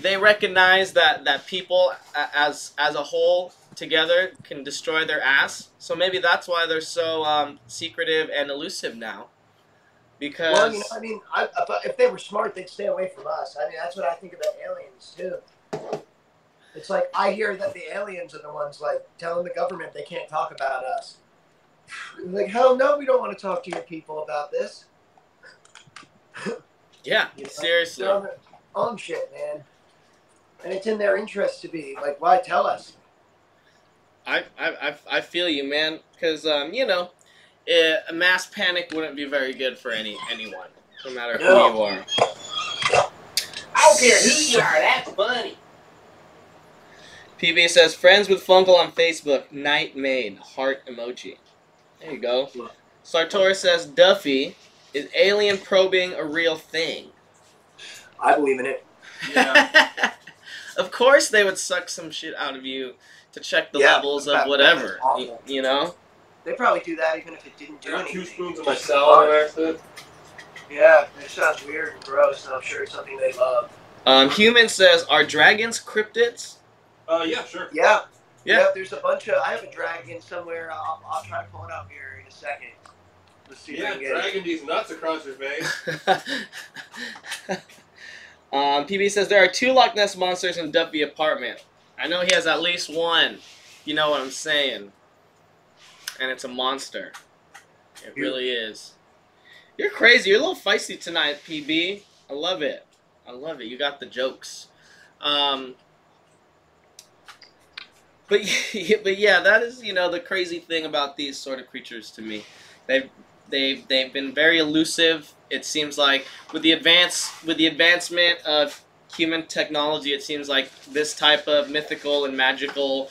they recognize that people as a whole together can destroy their ass. So maybe that's why they're so secretive and elusive now. Because well, you know, I mean, if they were smart, they'd stay away from us. I mean, that's what I think about aliens too. It's like I hear that the aliens are the ones like telling the government they can't talk about us. Like, hell no, we don't want to talk to your people about this. Yeah, You know? seriously. They're on their own shit, man. And it's in their interest to be like, why tell us? I feel you, man. Because you know, a mass panic wouldn't be very good for anyone, no matter who No. you are. I don't care who you are. That's funny. PB says friends with Funkle on Facebook. Night made heart emoji. There you go. Sartori says Duffy is alien probing a real thing. I believe in it. Yeah. Of course they would suck some shit out of you to check the levels of whatever. You know? They probably do that even if it didn't do I got anything. 2 spoons of my salad on accident. Yeah, it sounds weird and gross, and I'm sure it's something they love. Human says, are dragons cryptids? Yeah, sure. Yeah. Yeah. Yep, there's a bunch of. I have a dragon somewhere. I'll try to pull it up here in a second. Let's see if I Yeah, can get dragging these nuts across your face. PB says there are 2 Loch Ness monsters in Duffy apartment. I know he has at least one. You know what I'm saying? And it's a monster. It really is. You're crazy. You're a little feisty tonight, PB. I love it. I love it. You got the jokes. But yeah, that is, you know, the crazy thing about these sort of creatures to me. They've been very elusive. It seems like with the advancement of human technology, it seems like this type of mythical and magical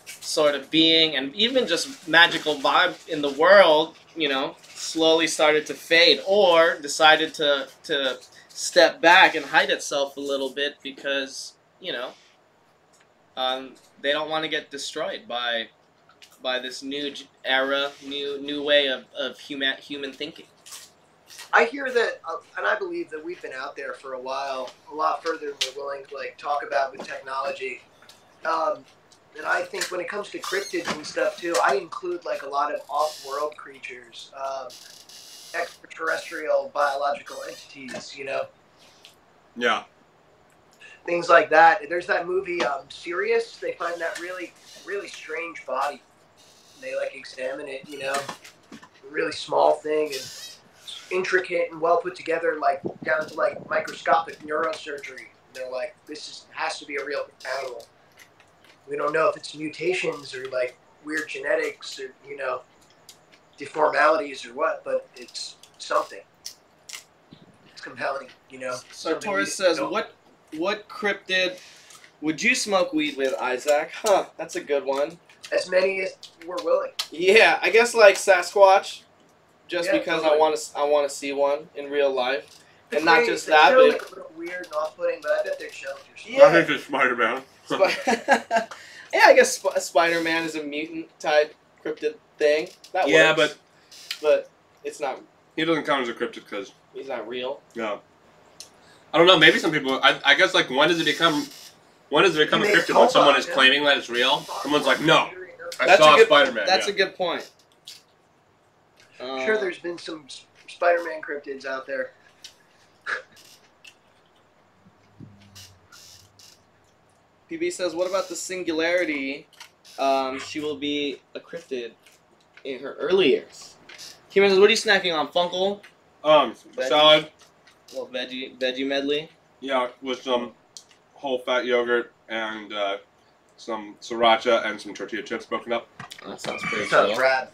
sort of being, and even just magical vibe in the world, you know, slowly started to fade, or decided to step back and hide itself a little bit because, you know, they don't want to get destroyed by this new era, new way of human thinking. I hear that, and I believe that we've been out there for a while, a lot further than we're willing to like talk about with technology. And I think when it comes to cryptids and stuff too, I include like a lot of off-world creatures, extraterrestrial biological entities, you know, Yeah. things like that. There's that movie Sirius. They find that really, really strange body. They like examine it, you know, a really small thing and intricate and well put together, like down to like microscopic neurosurgery. And they're like, has to be a real animal. We don't know if it's mutations or like weird genetics or, you know, deformalities or what, but it's something. It's compelling, you know. Sartori says, what cryptid would you smoke weed with, Isaac? Huh, that's a good one. As many as we're willing. Yeah, I guess like Sasquatch, just Yeah, because totally. I want to see one in real life, The and not cranes, just they that, show, but like, a little weird and off-putting, but I bet they're shelters. Yeah. I think it's Spider-Man. Yeah, I guess Spider-Man is a mutant type cryptid thing. That Yeah, works. But it's not. He doesn't count as a cryptid because, He's not real. yeah. I don't know, maybe some people, I guess, like, when does it become a cryptid? When someone is claiming that it's real? Someone's like, no, I saw Spider-Man. That's yeah. a good point. I'm sure there's been some Spider-Man cryptids out there. PB says, what about the singularity? She will be a cryptid in her early years. Human says, what are you snacking on? Funkle? Salad. A little veggie medley. Yeah, with some whole fat yogurt and some sriracha and some tortilla chips broken up. That sounds pretty Sounds chill. rad.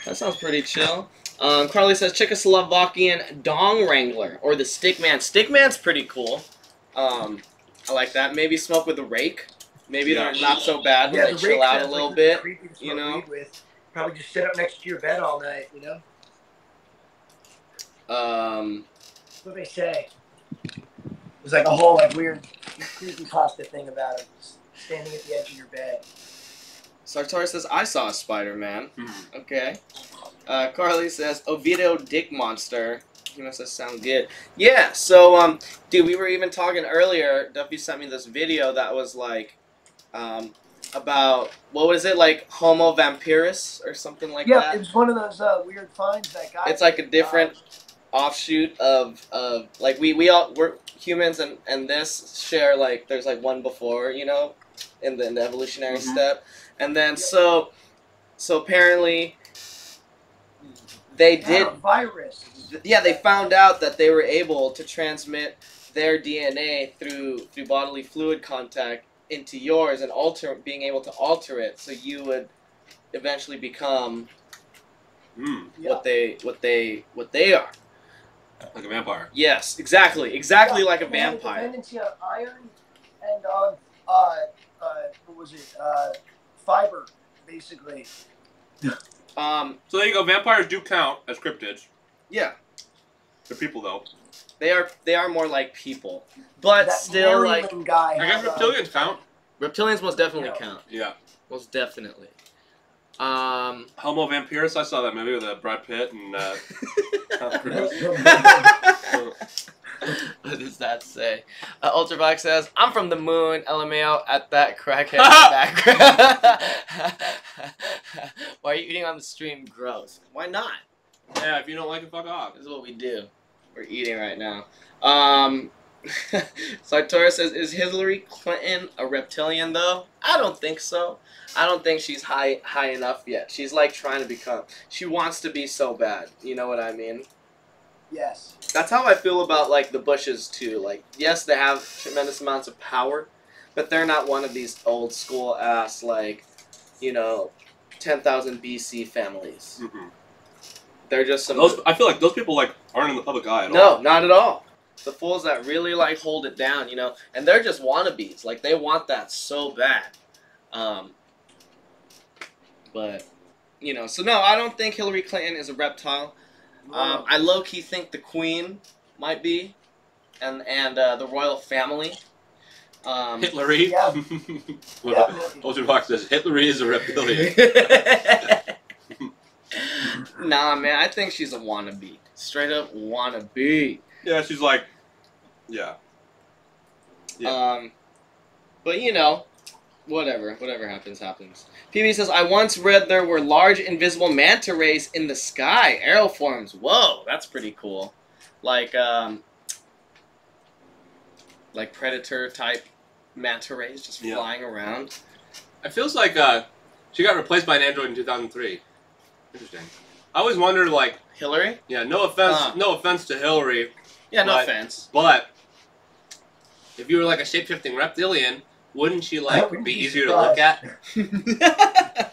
That sounds pretty chill. Carly says Czechoslovakian dong wrangler or the stickman. Stickman's pretty cool. I like that. Maybe smoke with a rake. Maybe Yeah. they're not so bad when Yeah, they the chill rake out a sounds little like bit. creepy to you smoke know? weed with. Probably just sit up next to your bed all night, you know? That's what they say. There's like a whole like weird creepy pasta thing about it. Just standing at the edge of your bed. Sartori says I saw a Spider-Man. Mm. Okay. Carly says Oviedo dick monster. He must have sound good. Yeah. So dude, we were even talking earlier. Duffy sent me this video that was like about what was it, like Homo vampirus or something like Yeah, that. it was one of those weird finds that guy. It's like a different offshoot of like we're humans and this share, like there's like one before, you know, in the evolutionary step, and then so apparently they did a virus. Yeah, they found out that they were able to transmit their DNA through bodily fluid contact into yours and being able to alter it, so you would eventually become what they are. Like a vampire. Yes, exactly like a vampire. Dependency on iron and on what was it? Fiber, basically. So there you go. Vampires do count as cryptids. Yeah, They're people though. they are more like people, but That still like Maryland guy. I guess reptilians count. reptilians most definitely count. Yeah. Most definitely. Homo Vampirus. I saw that movie with Brad Pitt and Tom Cruise. What does that say? Ultravox says, "I'm from the moon." LMAO at that crackhead in the background. Why are you eating on the stream? Gross. Why not? Yeah, if you don't like it, fuck off. This is what we do. We're eating right now. Sartora says, "Is Hillary Clinton a reptilian though?" I don't think so. I don't think she's high enough yet. She's like trying to become. She wants to be so bad. You know what I mean? Yes. That's how I feel about like the Bushes too. Like, yes, they have tremendous amounts of power, but they're not one of these old school ass like, 10,000 BC families. Mm-hmm. They're just some. I feel like those people like aren't in the public eye at all. No, not at all. The fools that really like hold it down, and they're just wannabes. Like they want that so bad. But so no, I don't think Hillary Clinton is a reptile. I low-key think the Queen might be, and the royal family. Hitlery. Yeah. Ultravox says Hitlery is a reptilian. Nah, man, I think she's a wannabe. Straight up wannabe. Yeah, she's like, yeah. But whatever happens, happens. PB says, "I once read there were large invisible manta rays in the sky, aeroforms." Whoa, that's pretty cool. Like predator type manta rays just flying around. It feels like she got replaced by an android in 2003. Interesting. I always wondered, like, Hillary? Yeah, no offense to Hillary. Yeah, no offense. But if you were like a shape-shifting reptilian, wouldn't she be easier to look at?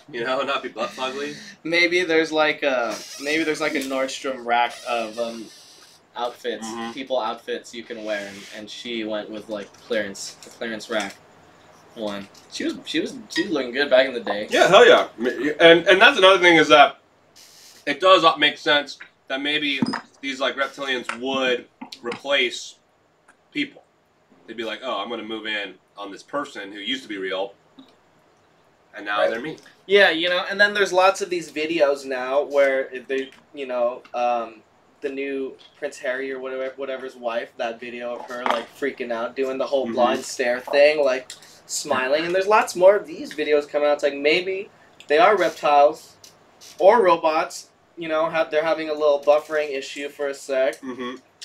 Not be butt ugly. Maybe there's like a Nordstrom rack of outfits, people outfits you can wear, and she went with like the clearance rack one. She was looking good back in the day. Yeah, hell yeah. And that's another thing is that it does make sense that maybe these like reptilians would replace people. They'd be like, oh, I'm gonna move in on this person who used to be real, and now they're me. Yeah, and then there's lots of these videos now where they, the new Prince Harry or whatever's wife, that video of her like freaking out, doing the whole blind stare thing, like smiling, and there's lots more of these videos coming out. It's like maybe they are reptiles or robots. They're having a little buffering issue for a sec,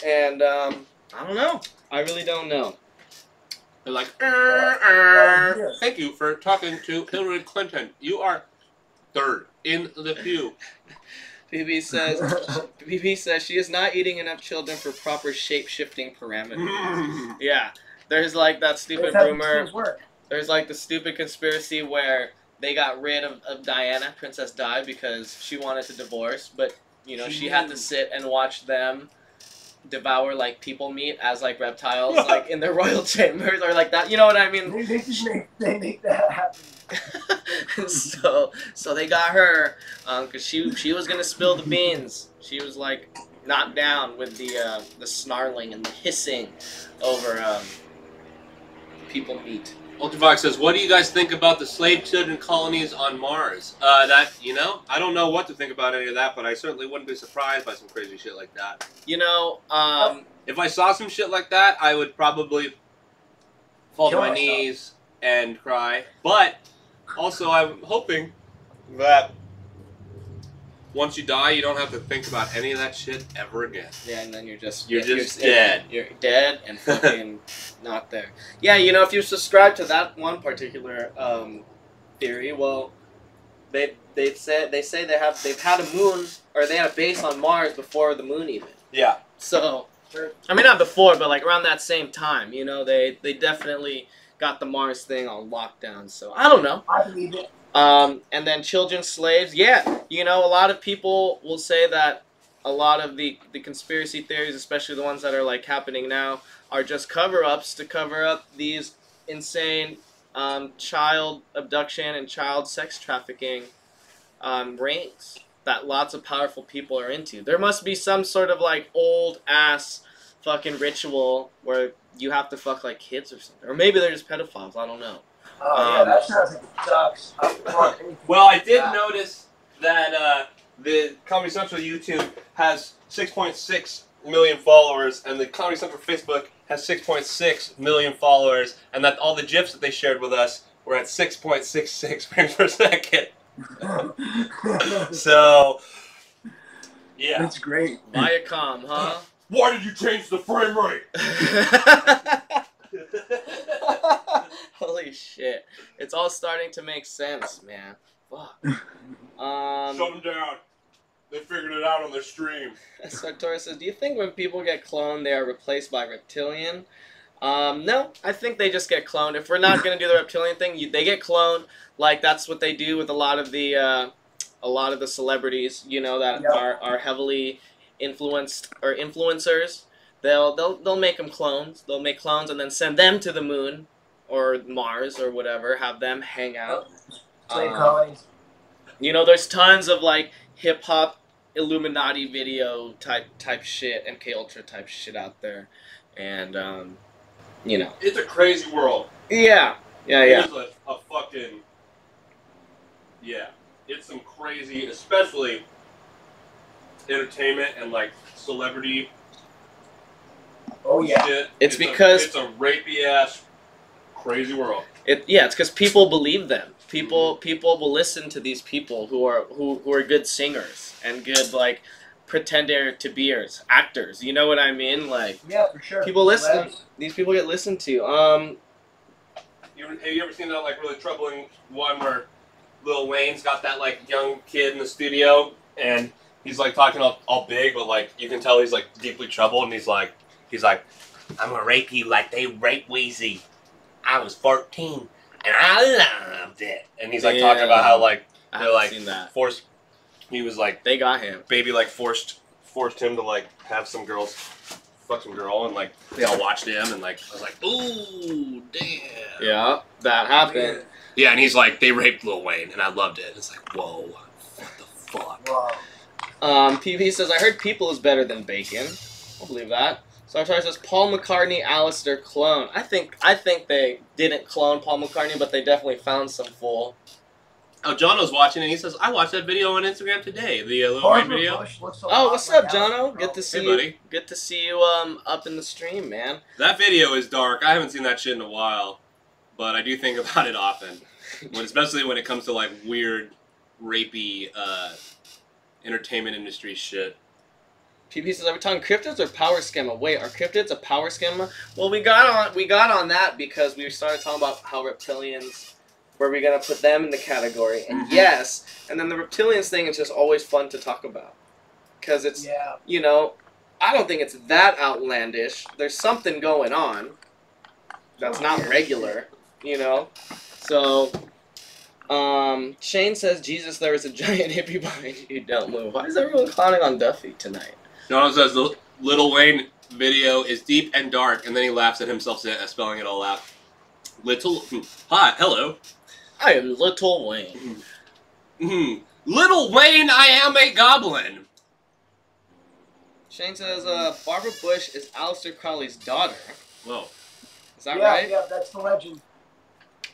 and I don't know. I really don't know. They're like, thank you for talking to Hillary Clinton. You are third in the queue. BB says she is not eating enough children for proper shape-shifting parameters. Yeah, there's like that stupid rumor. There's like the stupid conspiracy where they got rid of Diana, Princess Di, because she wanted to divorce, but she had to sit and watch them devour like people meat as like reptiles, like in their royal chambers or like that. You know what I mean? They make that happen. So they got her because she was gonna spill the beans. She was like not down with the snarling and the hissing over people meat. Ultravox says, what do you guys think about the slave children colonies on Mars? I don't know what to think about any of that, but I certainly wouldn't be surprised by some crazy shit like that. If I saw some shit like that, I would probably fall to my knees and cry. But also, I'm hoping that once you die, you don't have to think about any of that shit ever again. Yeah, and then you're just dead. You're dead and fucking not there. Yeah, if you subscribe to that one particular theory, well, they've had a moon, or they had a base on Mars before the moon even. Yeah. So, I mean, not before, but like around that same time, you know, they definitely got the Mars thing on lockdown. So I don't know. I believe it. And then children slaves. Yeah, you know, a lot of people will say that a lot of the conspiracy theories, especially the ones that are like happening now, are just cover-ups to cover up these insane child abduction and child sex trafficking rings that lots of powerful people are into. There must be some sort of like old ass fucking ritual where you have to fuck like kids or something, or maybe they're just pedophiles. I don't know. Oh yeah, that sounds like it sucks. I don't want anything Well, I to do did that. notice that the Comedy Central YouTube has 6.6 million followers, and the Comedy Central Facebook has 6.6 million followers, and that all the GIFs that they shared with us were at 6.66 frames per second. So, yeah. That's great. Viacom, huh? Why did you change the frame rate? Holy shit! It's all starting to make sense, man. Fuck. Shut them down. They figured it out on their stream. Sartori says, do you think when people get cloned, they are replaced by reptilian? No, I think they just get cloned. If we're not gonna do the reptilian thing, they get cloned. Like that's what they do with a lot of the celebrities, you know, that Yep. are heavily influenced or influencers. They'll make them clones. They'll make clones and then send them to the moon or Mars or whatever. Have them hang out. Slave colonies. You know, there's tons of like hip hop Illuminati video type shit, MK Ultra type shit out there, and you know. It's a crazy world. Yeah. It is a fucking... Yeah. It's some crazy, especially entertainment and like celebrity Oh yeah. shit. It's because it's a rapey ass crazy world. it's because people believe them. People will listen to these people who are good singers and good like pretender to beers, actors. You know what I mean? Like Yeah, for sure. people listen. Celebs. These people get listened to. Have you ever seen that like really troubling one where Lil Wayne's got that like young kid in the studio and he's like talking all big, but like you can tell he's like deeply troubled, and he's like, I'm gonna rape you like they raped Weezy. I was 14 and I loved it. And he's like talking about how like I they haven't like seen that. forced. He was like They got him. baby like forced him to like have some girls fuck some girl, and like they all watched him, and like I was like, ooh, damn. Yeah, that happened. Yeah, and he's like, they raped Lil Wayne, and I loved it. It's like, whoa, what the fuck? Wow. PP says, I heard people is better than bacon. I'll believe that. Sartori says, Paul McCartney, Alistair clone. I think they didn't clone Paul McCartney, but they definitely found some fool. Oh, Jono's watching, and he says, I watched that video on Instagram today, the Lil Wayne Barbara video. Bush looks a Oh, lot what's like up, Jono? Alistair Good to see Hey, you. buddy. Good to see you up in the stream, man. That video is dark. I haven't seen that shit in a while, but I do think about it often, especially when it comes to like weird, rapey, entertainment industry shit. PP says, are we talking cryptids or power scammer? Wait, are cryptids a power scammer? Well, we got on that because we started talking about how reptilians, were we gonna put them in the category? And yes, and then the reptilians thing is just always fun to talk about because it's you know, I don't think it's that outlandish. There's something going on that's not regular, you know. So, Shane says, Jesus, there is a giant hippie behind you. Don't move. Why is everyone clowning on Duffy tonight? Jono says the Lil Wayne video is deep and dark, and then he laughs at himself spelling it all out. Hi, hello. I am Little Wayne. Little Wayne, I am a goblin. Shane says, Barbara Bush is Aleister Crowley's daughter. Whoa. Is that Yeah, right? yeah, that's the legend.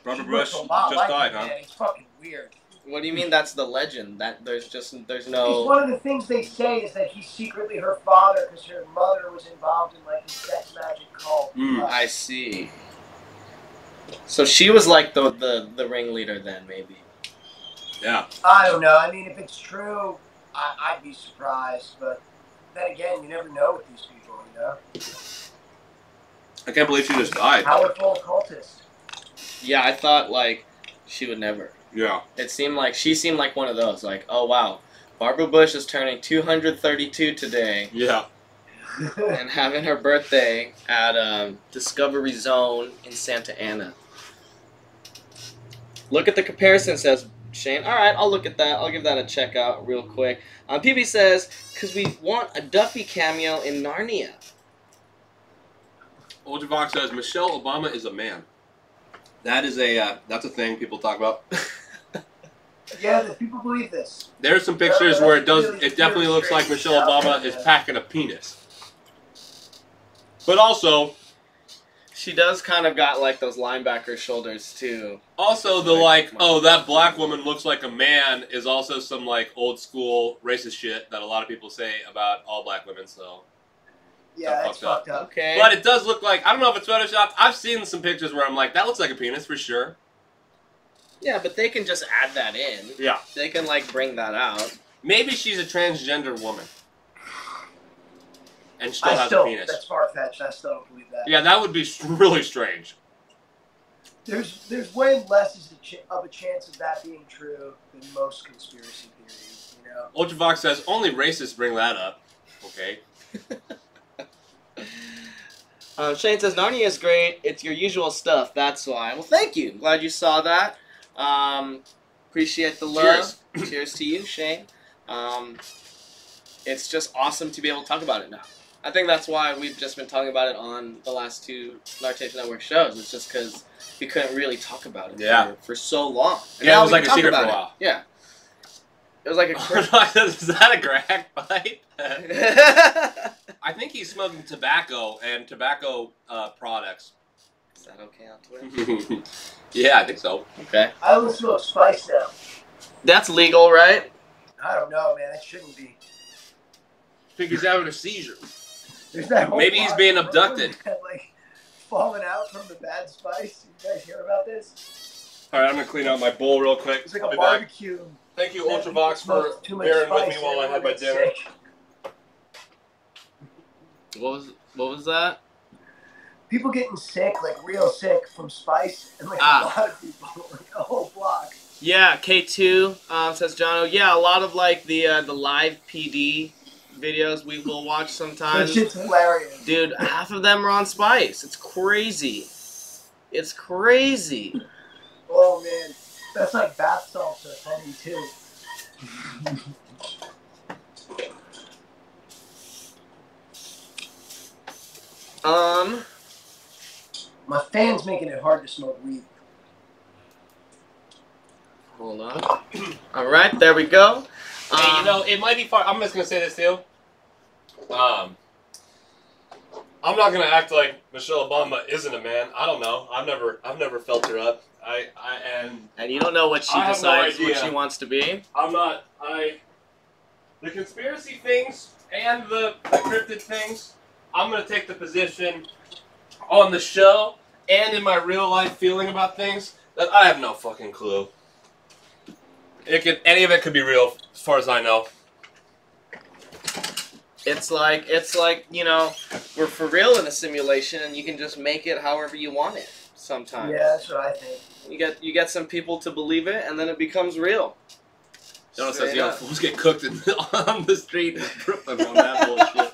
Barbara She Bush looks a lot just like died, him, huh? man. It's fucking weird. What do you mean that's the legend? That there's It's no... one of the things they say is that he's secretly her father because her mother was involved in like a sex magic cult. I see. So she was like the ringleader then, maybe. Yeah. I don't know. I mean, if it's true, I'd be surprised. But then again, you never know with these people, you know? I can't believe she just died. Powerful occultist. Yeah, I thought like she would never. Yeah. She seemed like one of those. Like, oh wow, Barbara Bush is turning 232 today. Yeah. and having her birthday at Discovery Zone in Santa Ana. Look at the comparison, says Shane. All right, I'll look at that. I'll give that a check out real quick. PB says, because we want a Duffy cameo in Narnia. Ultravox says, Michelle Obama is a man. That is that's a thing people talk about. Yeah, people believe this. There are some pictures where it definitely looks strange. like Michelle Obama is packing a penis. But also, She does kind of got like those linebacker shoulders too. Also, the that black woman looks like a man is also some like old school racist shit that a lot of people say about all black women. So Yeah, that's fucked up. Okay. but it does look like, I don't know if it's photoshopped. I've seen some pictures where I'm like, that looks like a penis for sure. Yeah, but they can just add that in. Yeah. They can like bring that out. Maybe she's a transgender woman and still has a penis. That's far fetched. I still don't believe that. Yeah, that would be really strange. There's way less of a chance of that being true than most conspiracy theories. You know. Ultravox says only racists bring that up. Okay. Shane says Narnia is great. It's your usual stuff. That's why. Well, thank you. Glad you saw that. Appreciate the love. Cheers to you, Shane. It's just awesome to be able to talk about it now. I think that's why we've just been talking about it on the last two Nartation Network shows. It's just because we couldn't really talk about it for so long. And Yeah, now it was we like can a talk secret about for a it. while. Yeah. It was like a... Is that a crack pipe? I think he's smoking tobacco and tobacco products. Is that okay on Twitter? Yeah, I think so. Okay. I would smoke spice now. That's legal, right? I don't know, man. It shouldn't be. I think he's having a seizure. There's that whole Maybe he's plot being where abducted. that, like falling out from the bad spice. You guys hear about this? All right, I'm gonna clean out my bowl real quick. It's like I'll a be back. barbecue. Thank you, That Ultravox, people for smoke too much bearing with me spice while I and had my everyone dinner. gets sick. What was that? People getting sick, like real sick from spice, and like a lot of people, like a whole block. Yeah, K2 says Jono. Yeah, a lot of like the live PD videos we will watch That sometimes. shit's hilarious. Dude, half of them are on spice. It's crazy. It's crazy. Oh man, that's like bath salts or honey too. My fan's making it hard to smoke weed. Hold on. All right, there we go. Hey, you know, it might be far. I'm just gonna say this too. I'm not gonna act like Michelle Obama isn't a man. I don't know. I've never felt her up. And you don't know what she I have no decides what idea. she wants to be. The conspiracy things and the cryptid things, I'm gonna take the position on the show and in my real life feeling about things that I have no fucking clue. Any of it could be real, as far as I know. It's like you know, we're for real in a simulation, and you can just make it however you want it. Sometimes. Yeah, that's what I think. You get some people to believe it, and then it becomes real. Jonas Straight says, "Yo, up. fools get cooked on the street in Brooklyn on that bullshit."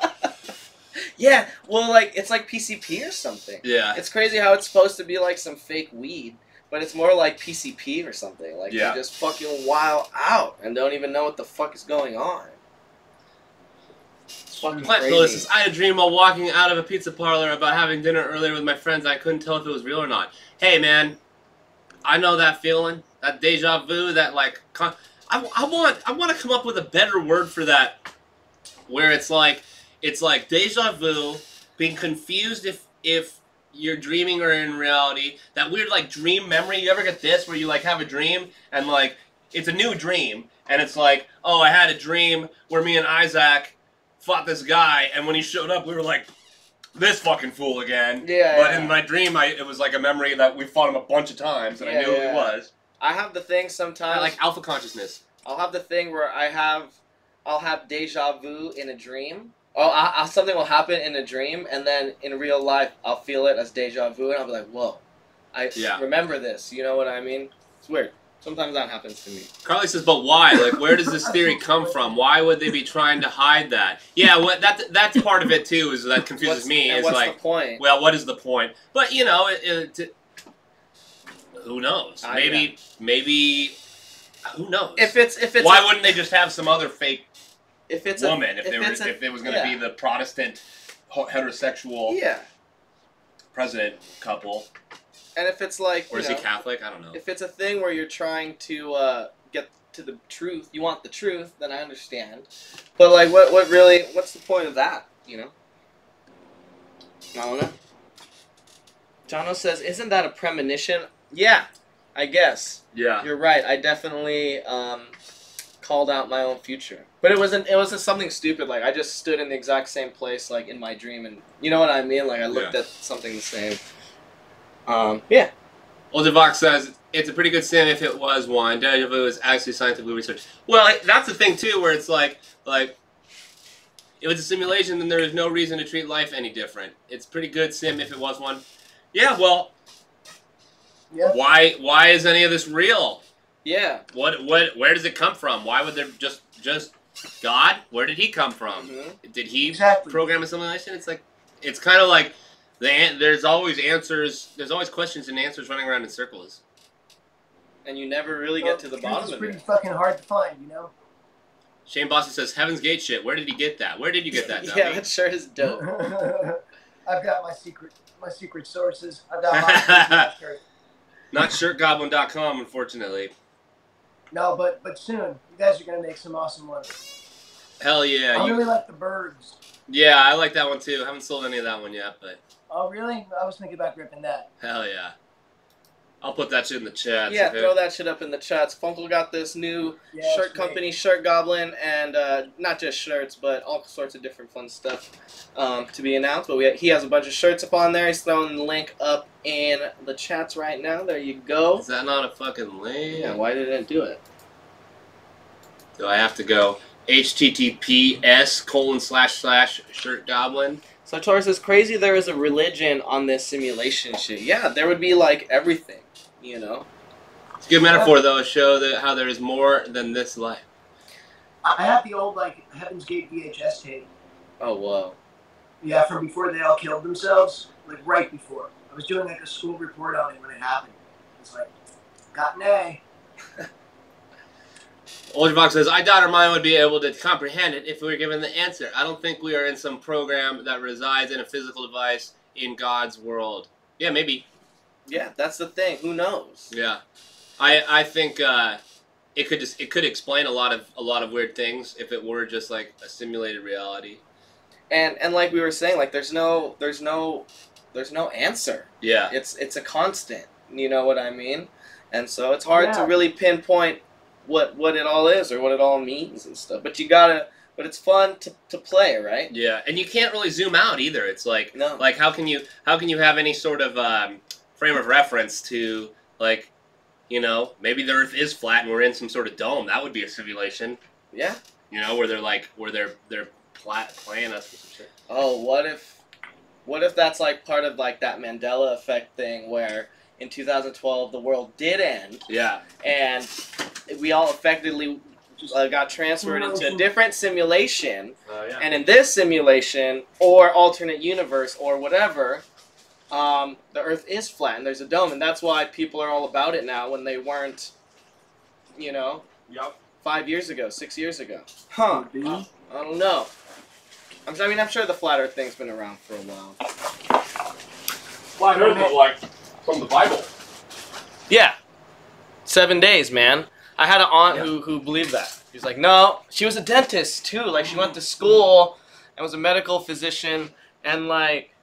Yeah, well, like it's like PCP or something. Yeah. It's crazy how it's supposed to be like some fake weed, but it's more like PCP or something. Like Yeah. they just fucking wild out and don't even know what the fuck is going on. It's fucking Plant crazy. Phyllis says, I had a dream while walking out of a pizza parlor about having dinner earlier with my friends. I couldn't tell if it was real or not. Hey, man, I know that feeling, that deja vu, that like, I want to come up with a better word for that, where it's like deja vu, being confused if you're dreaming or in reality. That weird like dream memory. You ever get this where you like have a dream and like it's a new dream and it's like, oh, I had a dream where me and Isaac fought this guy, and when he showed up, we were like, this fucking fool again. Yeah. But yeah. in my dream, it was like a memory that we fought him a bunch of times, and I knew who he was. I have the thing sometimes. I like alpha consciousness. I'll have the thing where I'll have deja vu in a dream. Oh, something will happen in a dream, and then in real life, I'll feel it as deja vu, and I'll be like, whoa, I remember this. You know what I mean? It's weird. Sometimes that happens to me. Carly says, but why? Like, where does this theory come from? Why would they be trying to hide that? Yeah, that's part of it too. Is that confuses me? And is what's like, the point? well, what is the point? But you know, who knows? Maybe who knows? If it's why wouldn't they just have some other fake if it's woman if it was going to be the Protestant heterosexual president couple? And if it's like, or is he Catholic? I don't know. If it's a thing where you're trying to get to the truth, you want the truth, then I understand. But like, what's the point of that? You know? I don't know. Jono says, "Isn't that a premonition?" Yeah, I guess. Yeah. You're right. I definitely called out my own future. But it wasn't something stupid. Like, I just stood in the exact same place, like in my dream, and you know what I mean? Like, I looked at something the same. Yeah. Oldavox says, it's a pretty good sim if it was one. Deja vu is actually scientifically researched. Well, that's the thing, too, where it's like, if it's a simulation, then there is no reason to treat life any different. It's a pretty good sim if it was one. Yeah, well, why is any of this real? Yeah. Where does it come from? Why would there just God? Where did he come from? Mm-hmm. Did he program a simulation? It's like, it's kind of like, there's always answers. There's always questions and answers running around in circles, and you never really get to the bottom of it. It's pretty fucking hard to find, you know. Shane Boston says, "Heaven's Gate shit. Where did he get that? Where did you get that?" Yeah, that sure is dope. I've got my secret sources. I've got my shirt. Not shirtgoblin.com, unfortunately. No, but soon you guys are gonna make some awesome ones. Hell yeah! I really like the birds. Yeah, I like that one too. I haven't sold any of that one yet, but. Oh, really? I was thinking about gripping that. Hell yeah. I'll put that shit in the chat. Yeah, throw that shit up in the chats. Funkle got this new shirt company, Shirt Goblin, and not just shirts, but all sorts of different fun stuff to be announced. But he has a bunch of shirts up on there. He's throwing the link up in the chats right now. There you go. Is that not a fucking link? Yeah, why didn't it do it? Do I have to go https://Shirt Goblin? So Taurus is crazy. There is a religion on this simulation shit. Yeah, there would be like everything, you know. It's a good metaphor though. Show that how there is more than this life. I have the old like Heaven's Gate VHS tape. Oh whoa. Yeah, from before they all killed themselves, like right before. I was doing like a school report on it when it happened. It's like, got an A. Oldbox says, I doubt our mind would be able to comprehend it if we were given the answer. I don't think we are in some program that resides in a physical device in God's world. Yeah, maybe. Yeah, that's the thing. Who knows? Yeah, I think it could explain a lot of weird things if it were just like a simulated reality. And like we were saying, like there's no answer. Yeah, it's a constant. You know what I mean? And so it's hard to really pinpoint what it all is or what it all means and stuff. But but it's fun to play, right? Yeah, and you can't really zoom out either. It's like no. Like how can you have any sort of frame of reference to like, you know, maybe the Earth is flat and we're in some sort of dome. That would be a simulation. Yeah. You know, where they're playing us with some shit. Oh, what if that's like part of like that Mandela effect thing where in 2012 the world did end. Yeah. And we all effectively got transferred into a different simulation. Yeah. And in this simulation, or alternate universe, or whatever, the Earth is flat and there's a dome. And that's why people are all about it now when they weren't, you know, 5 years ago, 6 years ago. Huh. I don't know. I'm sure the flat Earth thing's been around for a while. Well, I heard that, like, from the Bible. Yeah. 7 days, man. I had an aunt who believed that. She was like, no. She was a dentist, too. Like, she went to school and was a medical physician and, like,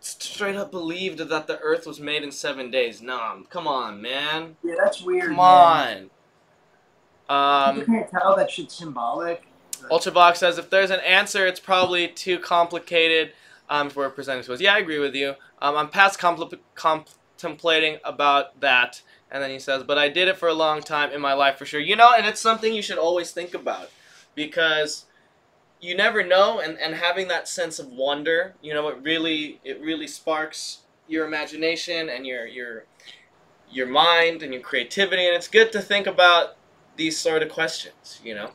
straight up believed that the Earth was made in 7 days. No, come on, man. Yeah, that's weird, Come on. You can't tell that shit's symbolic. Ultravox says, if there's an answer, it's probably too complicated for presenting to us. Yeah, I agree with you. I'm past contemplating about that. And then he says, but I did it for a long time in my life for sure. You know, and it's something you should always think about. Because you never know, and having that sense of wonder, you know, it really sparks your imagination and your your mind and your creativity, and it's good to think about these sort of questions, you know,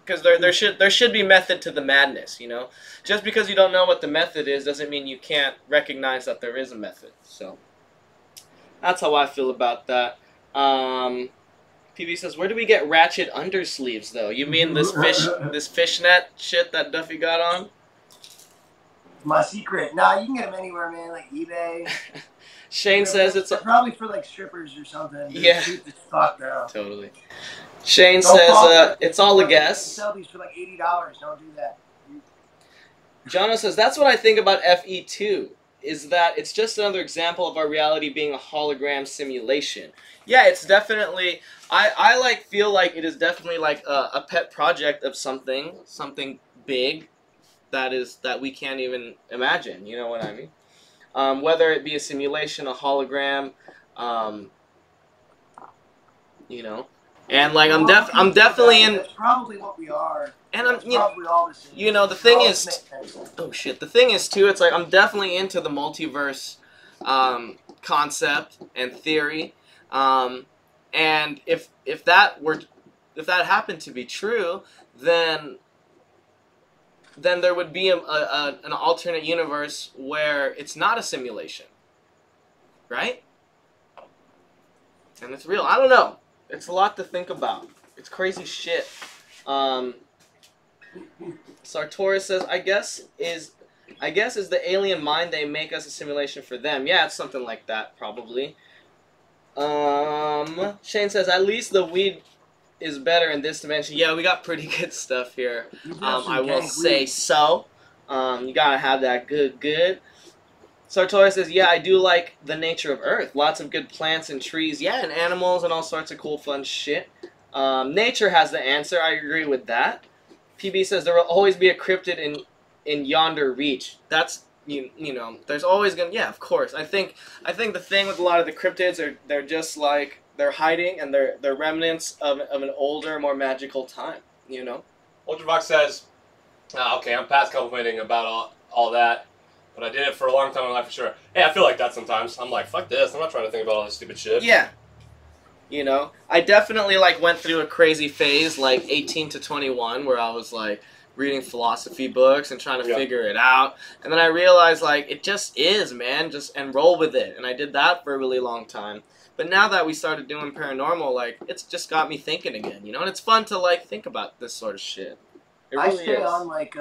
because there should be method to the madness, you know. Just because you don't know what the method is doesn't mean you can't recognize that there is a method. So that's how I feel about that. PB says, where do we get ratchet undersleeves though? You mean this fishnet shit that Duffy got on? My secret. Nah, you can get them anywhere, man. Like eBay. Shane says it's probably for like strippers or something. Yeah. Cheap as fuck now. Totally. Shane says it's all a guess. Sell these for like $80. Don't do that. Jono says that's what I think about FE2. Is that it's just another example of our reality being a hologram simulation. Yeah, it's definitely. I like feel like it is definitely like a pet project of something big that we can't even imagine. You know what I mean? Whether it be a simulation, a hologram, you know, and like I'm definitely in. That's probably what we are. And I'm probably all the same. You know, the thing is, oh shit, the thing is too. It's like I'm definitely into the multiverse concept and theory. And if that happened to be true, then there would be an alternate universe where it's not a simulation, right? And it's real. I don't know. It's a lot to think about. It's crazy shit. Sartorius says, I guess is the alien mind they make us a simulation for them. Yeah, it's something like that probably. Shane says, at least the weed is better in this dimension. Yeah, we got pretty good stuff here. I will say so. You gotta have that good. Sartorius says, yeah, I do like the nature of Earth. Lots of good plants and trees. Yeah, and animals and all sorts of cool, fun shit. Nature has the answer. I agree with that. PB says, there will always be a cryptid in yonder reach. That's... You know, there's always gonna, yeah, of course. I think the thing with a lot of the cryptids are they're just like they're hiding and they're remnants of an older, more magical time. You know. Ultravox says, okay, I'm past complimenting about all that, but I did it for a long time in my life for sure. Hey, I feel like that sometimes. I'm like, fuck this. I'm not trying to think about all this stupid shit. Yeah. You know, I definitely like went through a crazy phase like 18 to 21 where I was like reading philosophy books and trying to figure it out. And then I realized, like, it just is, man. Just and roll with it. And I did that for a really long time. But now that we started doing paranormal, like, it's just got me thinking again, you know? And it's fun to, like, think about this sort of shit. It really I stay is. on, like,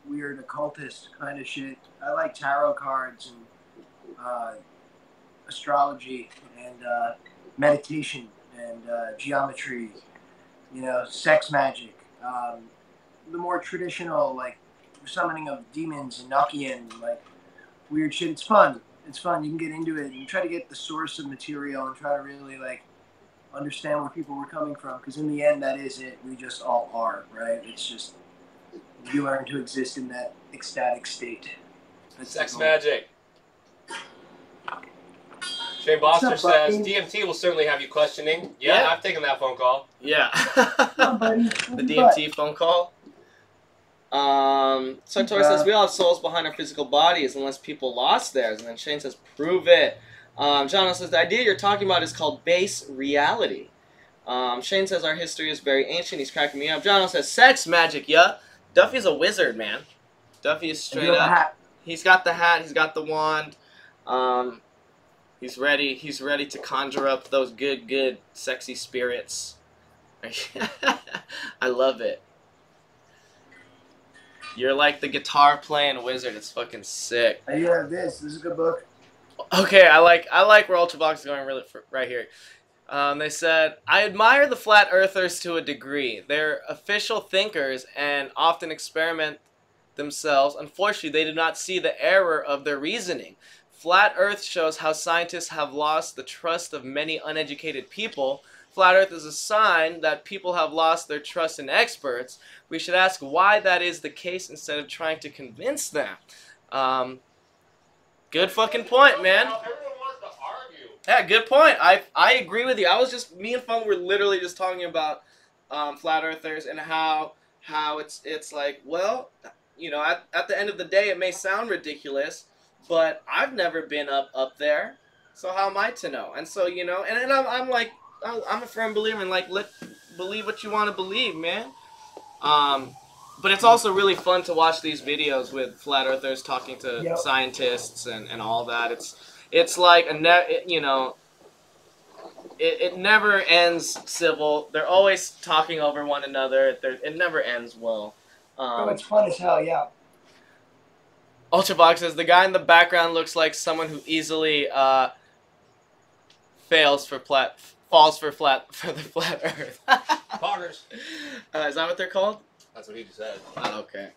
weird occultist kind of shit. I like tarot cards and astrology and meditation and geometry, you know, sex magic. The more traditional, like, summoning of demons and Nokian, like, weird shit. It's fun. It's fun. You can get into it. You try to get the source of material and try to really, like, understand where people were coming from. Because in the end, that is it. We just all are, right? It's just you learn to exist in that ecstatic state. That's Sex magic. Shane Boster says, DMT will certainly have you questioning. Yeah, I've taken that phone call. Yeah. on, buddy. The DMT phone call. Sartori says, we all have souls behind our physical bodies unless people lost theirs. And then Shane says, prove it. John says, the idea you're talking about is called base reality. Shane says, our history is very ancient. He's cracking me up. John says, sex magic, yeah. Duffy's a wizard, man. Duffy is straight up. He's got the hat. He's got the wand. He's ready. He's ready to conjure up those good, sexy spirits. I love it. You're like the guitar playing wizard. It's fucking sick. You have this. This is a good book. Okay, I like where Ultravox is going really right here. They said, I admire the flat earthers to a degree. They're official thinkers and often experiment themselves. Unfortunately, they do not see the error of their reasoning. Flat Earth shows how scientists have lost the trust of many uneducated people. Flat Earth is a sign that people have lost their trust in experts. We should ask why that is the case instead of trying to convince them. Good fucking point, man. Everyone wants to argue. Yeah, good point. I agree with you. Me and Fung were literally just talking about flat earthers and how it's like, well, you know, at the end of the day, it may sound ridiculous, but I've never been up there. So how am I to know? And so, you know, and I'm like, I'm a firm believer in, like, believe what you want to believe, man. But it's also really fun to watch these videos with flat earthers talking to scientists and all that. It's like you know, it never ends civil. They're always talking over one another. It never ends well. It's fun as hell, yeah. Ultravox says the guy in the background looks like someone who easily falls for the flat Earth. Poggers. Is that what they're called? That's what he just said. Oh, okay.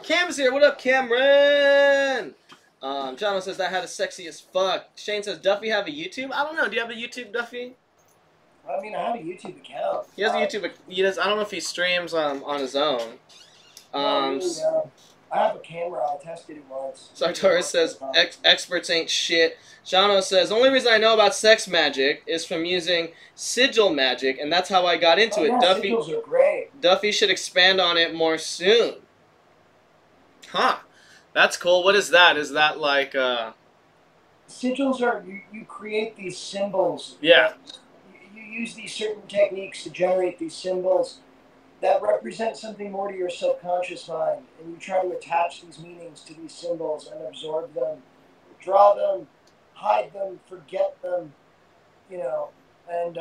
Cam is here. What up, Cameron? Jono says that had a sexy as fuck. Shane says Duffy have a YouTube. I don't know. Do you have a YouTube, Duffy? I mean, I have a YouTube account. He has a YouTube. He does. I don't know if he streams on his own. No. I have a camera. I tested it once. Sartorius says experts ain't shit. Jono says only reason I know about sex magic is from using sigil magic, and that's how I got into it. Yeah, Duffy, sigils are great. Duffy should expand on it more soon. Huh. That's cool. What is that? Is that like Sigils are you create these symbols. Yeah. You use these certain techniques to generate these symbols that represent something more to your subconscious mind, and you try to attach these meanings to these symbols and absorb them, draw them, hide them, forget them, you know, and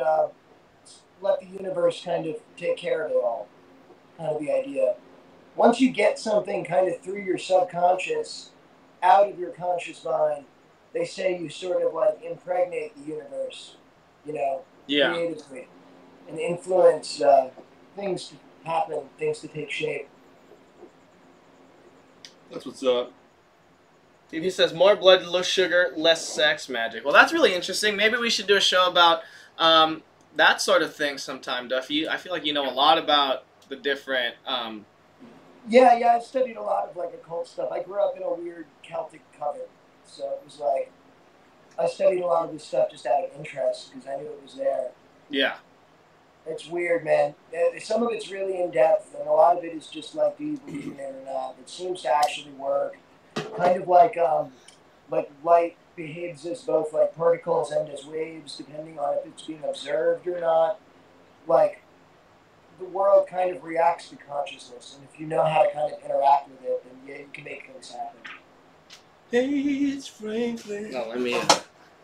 let the universe kind of take care of it all. Kind of the idea. Once you get something kind of through your subconscious, out of your conscious mind, they say you sort of like impregnate the universe, you know, creatively, and influence things to happen, things to take shape. That's what's up. He says more blood, less sugar, less sex magic. Well, that's really interesting. Maybe we should do a show about that sort of thing sometime, Duffy. I feel like you know a lot about the different. Yeah, I've studied a lot of like occult stuff. I grew up in a weird Celtic coven, so it was like I studied a lot of this stuff just out of interest because I knew it was there. Yeah. It's weird, man. Some of it's really in depth, and a lot of it is just like, do you believe in it or not? It seems to actually work. Kind of like light behaves as both like particles and as waves, depending on if it's being observed or not. Like the world kind of reacts to consciousness, and if you know how to kind of interact with it, then yeah, you can make things happen. Hey, it's Franklin. No, let me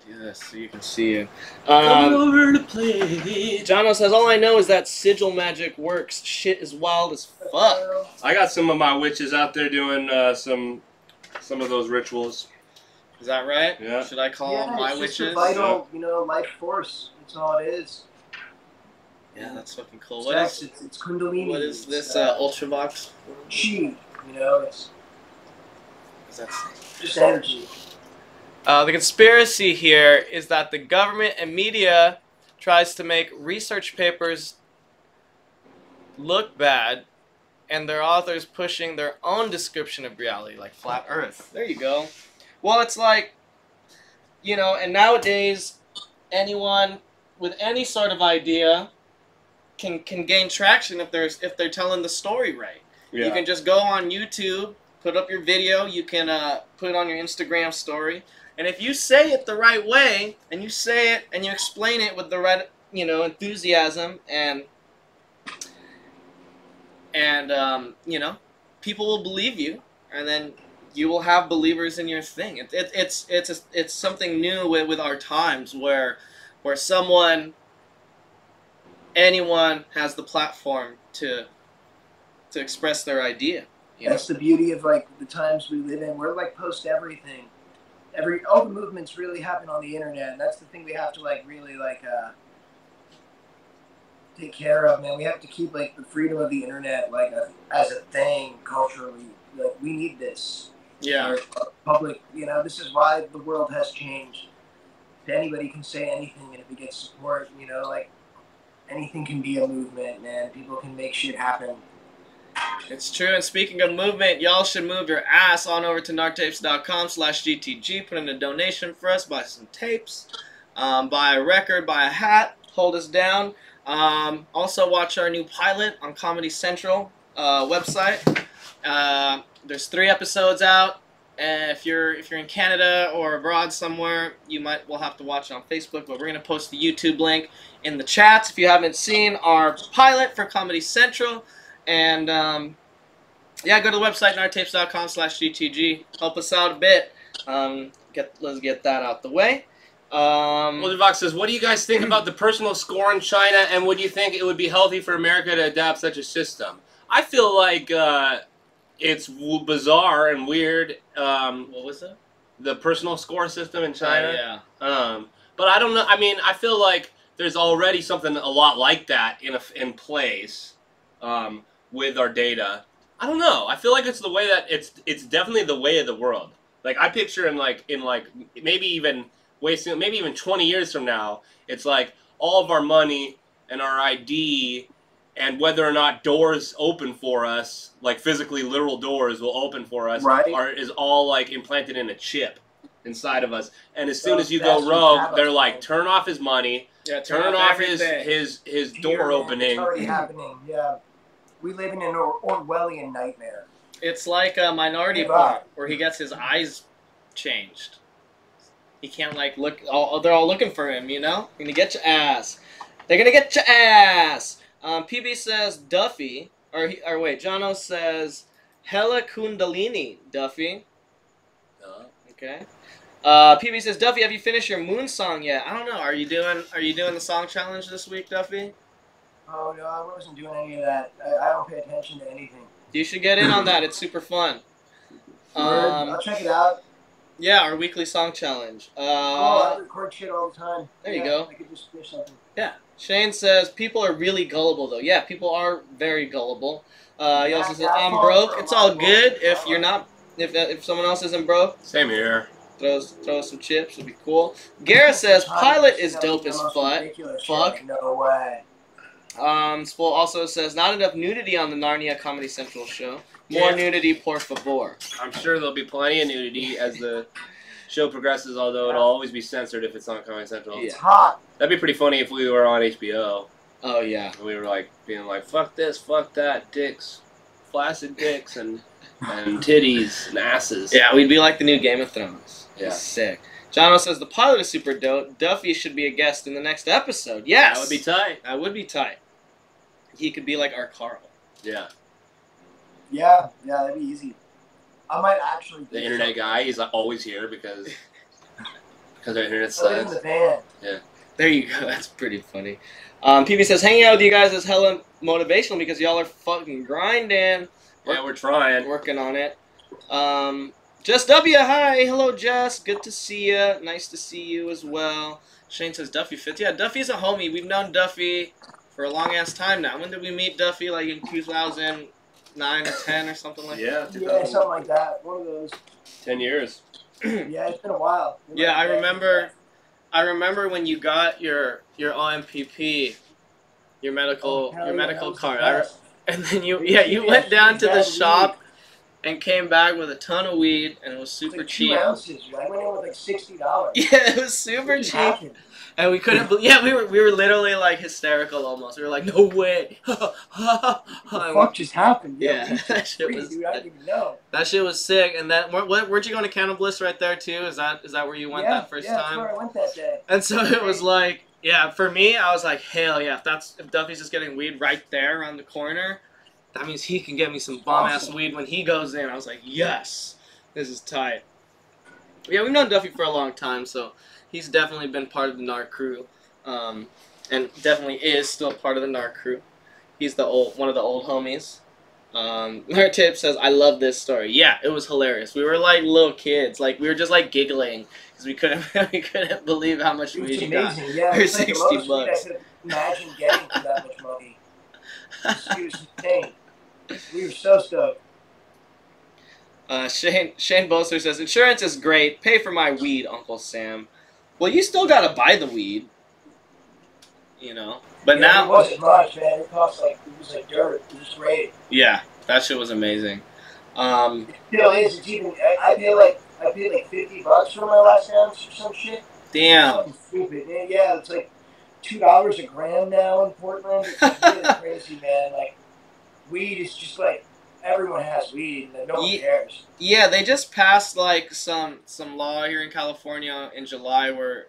do this so you can see it. Coming over to play. Jono says, all I know is that sigil magic works. Shit is wild as fuck. I got some of my witches out there doing some of those rituals. Is that right? Yeah. Should I call them my it's witches? just a vital, you know, life force. That's all it is. Yeah, that's fucking cool. It's Kundalini. What is this Ultravox? Chi, you know, it's That's just energy. the conspiracy here is that the government and media tries to make research papers look bad, and their authors pushing their own description of reality, like flat Earth. There you go. Well, it's like, you know, and nowadays, anyone with any sort of idea can gain traction if they're telling the story right. Yeah. You can just go on YouTube, put up your video. You can put it on your Instagram story. And if you say it the right way, and you say it and you explain it with the right, you know, enthusiasm and you know, people will believe you, and then you will have believers in your thing. It's something new with our times where anyone has the platform to express their idea. You know? That's the beauty of like the times we live in. We're like post everything. All the movements really happen on the internet, and that's the thing we have to like really like take care of, man. We have to keep like the freedom of the internet like as a thing culturally. Like we need this. Yeah. Public, you know, this is why the world has changed. Anybody can say anything, and if it gets support, you know, like anything can be a movement, man. People can make shit happen. It's true, and speaking of movement, y'all should move your ass on over to nartapes.com/GTG, put in a donation for us, buy some tapes, buy a record, buy a hat, hold us down. Also watch our new pilot on Comedy Central website. There's 3 episodes out. If you're in Canada or abroad somewhere, we'll have to watch it on Facebook, but we're gonna post the YouTube link in the chats if you haven't seen our pilot for Comedy Central. And yeah, go to the website nartapes.com/GTG. Help us out a bit. Let's get that out the way. Vox says, what do you guys think about the personal score in China, and would you think it would be healthy for America to adapt such a system? I feel like it's bizarre and weird. What was it? The personal score system in China. Yeah. But I don't know. I mean, I feel like there's already something a lot like that in place with our data. I don't know. I feel like it's the way that it's definitely the way of the world. Like I picture in maybe even 20 years from now, it's like all of our money and our ID and whether or not doors open for us, like physically literal doors will open for us, right. is all like implanted in a chip inside of us. And as soon as you go rogue, they're like, turn off his money, turn off his door opening. It's already happening. Yeah, we live in an Orwellian nightmare. It's like a Minority Report where he gets his eyes changed. He can't like look. They're all looking for him. You know, you're gonna get your ass. They're gonna get your ass. PB says Duffy, or wait, Jono says Hella Kundalini Duffy. Okay. PB says Duffy, have you finished your Moon song yet? I don't know. Are you doing the song challenge this week, Duffy? Oh no, I wasn't doing any of that. I don't pay attention to anything. You should get in on that. It's super fun. I'll check it out. Yeah, our weekly song challenge. I record shit all the time. There you go. I could just finish something. Yeah. Shane says people are really gullible though. Yeah, people are very gullible. He also says I'm broke. It's all good if you're not. If someone else isn't broke. Same here. Throw some chips. Would be cool. Garrett says pilot is dope as fuck. No way. Spool also says not enough nudity on the Narnia Comedy Central show. More nudity, por favor. I'm sure there'll be plenty of nudity as the show progresses, although it'll always be censored if it's on Comedy Central. It's hot. That'd be pretty funny if we were on HBO. Oh, yeah. And we were like being like, fuck this, fuck that, dicks, flaccid dicks, and titties and asses. Yeah, we'd be like the new Game of Thrones. Yeah. Sick. Jono says the pilot is super dope. Duffy should be a guest in the next episode. Yes! That would be tight. That would be tight. He could be like our Carl. Yeah. Yeah, that'd be easy. I might actually. The internet guy, he's like always here because our internet I live in sucks. the van. Yeah. There you go. That's pretty funny. PB says hanging out with you guys is hella motivational because y'all are fucking grinding. Yeah, we're trying. Working on it. Jess W, hi. Hello, Jess. Good to see you. Nice to see you as well. Shane says Duffy fits. Yeah, Duffy's a homie. We've known Duffy for a long-ass time now. When did we meet Duffy? Like in 2009 or 10 or something like that? Yeah, something like that. One of those. 10 years. Yeah, it's been a while. Yeah, I remember when you got your OMPP, your medical card. And then you went down to the shop and came back with a ton of weed, and it was super cheap. 2 ounces. I went in with like $60. Yeah, it was super cheap. And we couldn't believe. Yeah, we were literally like hysterical almost. We were like, no way. What the fuck just happened? Yeah, that shit was. Dude, I didn't even know. That shit was sick. And then weren't you going to Cannibal Bliss right there too? Is that where you went that first time? Yeah, that's where I went that day. And so it was like, yeah, for me, I was like, hell yeah, if Duffy's just getting weed right there around the corner, that means he can get me some bomb-ass weed when he goes in. I was like, yes, this is tight. Yeah, we've known Duffy for a long time, so he's definitely been part of the NARC crew, and definitely is still part of the NARC crew. He's one of the old homies. Nartip says, I love this story. Yeah, it was hilarious. We were like little kids. Like, we were just like giggling because we couldn't believe how much weed he got. Yeah, for it was like $60 the most weed I could imagine getting for that much money. It was insane. We were so stoked. Shane Boster says, insurance is great. Pay for my weed, Uncle Sam. Well, you still gotta buy the weed. You know? But now... It wasn't much, man. It was like dirt. It was great. Yeah, that shit was amazing. It still is. It's even... I paid like $50 for my last ounce or some shit. Damn. Something stupid. Yeah, it's like $2 a gram now in Portland. It's really crazy, man. Like, weed is just like... everyone has weed and no one Ye- cares. Yeah, they just passed like some law here in California in July where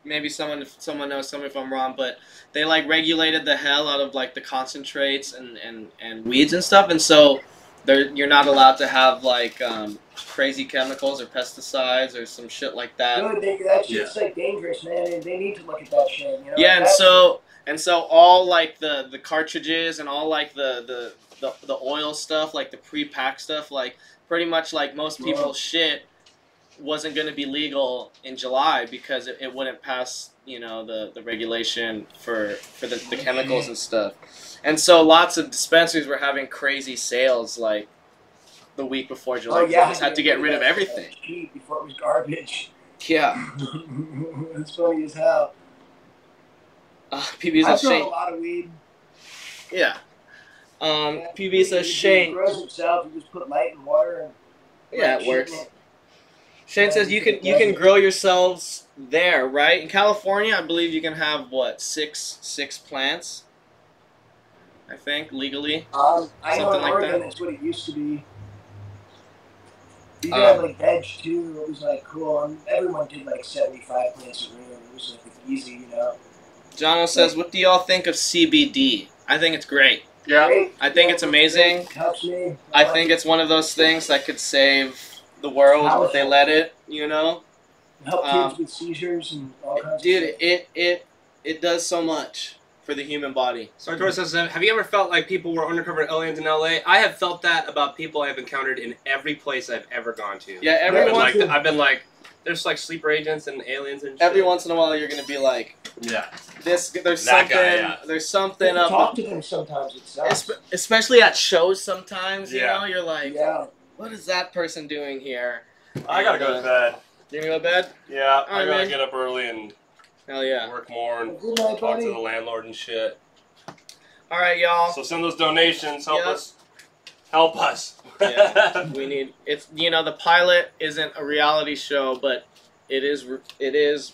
maybe someone knows, something if I'm wrong, but they like regulated the hell out of like the concentrates and weeds and stuff, and so you're not allowed to have like crazy chemicals or pesticides or some shit like that. Good, that shit's like dangerous, man. They need to look at that shit. You know? Yeah, and so all like the cartridges and all like the oil stuff, like the pre-packed stuff, like pretty much like most people's shit wasn't going to be legal in July because it wouldn't pass, you know, the regulation for the chemicals and stuff. And so lots of dispensaries were having crazy sales like the week before July. They just had to get rid of everything. Cheap before it was garbage. Yeah. It's funny as hell. PB I've says grown Shane. a lot of weed. Yeah. PB says Shane. He grows himself. You just put light and water and. Yeah, it works. Shane says you can grow yourselves there, right? In California, I believe you can have what six plants. I think legally. I know in like Oregon that. that's what it used to be. You could have like veg too. It was like cool. And everyone did like 75 plants a room. It was like easy, you know. Jono says, "What do y'all think of CBD?" I think it's great. Yeah. Great. I think it's amazing. It helps me. I think it's one of those things that could save the world if they let it. You know. Help kids with seizures and all kinds of Dude, stuff. it does so much for the human body. Sartor says, have you ever felt like people were undercover aliens in LA? I have felt that about people I've encountered in every place I've ever gone to. Yeah, everyone. I've been like, there's like sleeper agents and aliens and shit. Every once in a while, you're gonna be like, yeah, there's That something, guy, yeah. there's something up. Talk to them sometimes. It sucks. Especially at shows, sometimes you Yeah. know, you're like, Yeah. what is that person doing here? I gotta go to bed. You gonna go to bed? Yeah, I Alright, gotta man. get up early and Hell yeah! work more and Good night, talk buddy. to the landlord and shit. All right, y'all. So send those donations. Help Yep. us. Help us. Yeah, we need. It's the pilot isn't a reality show, but it is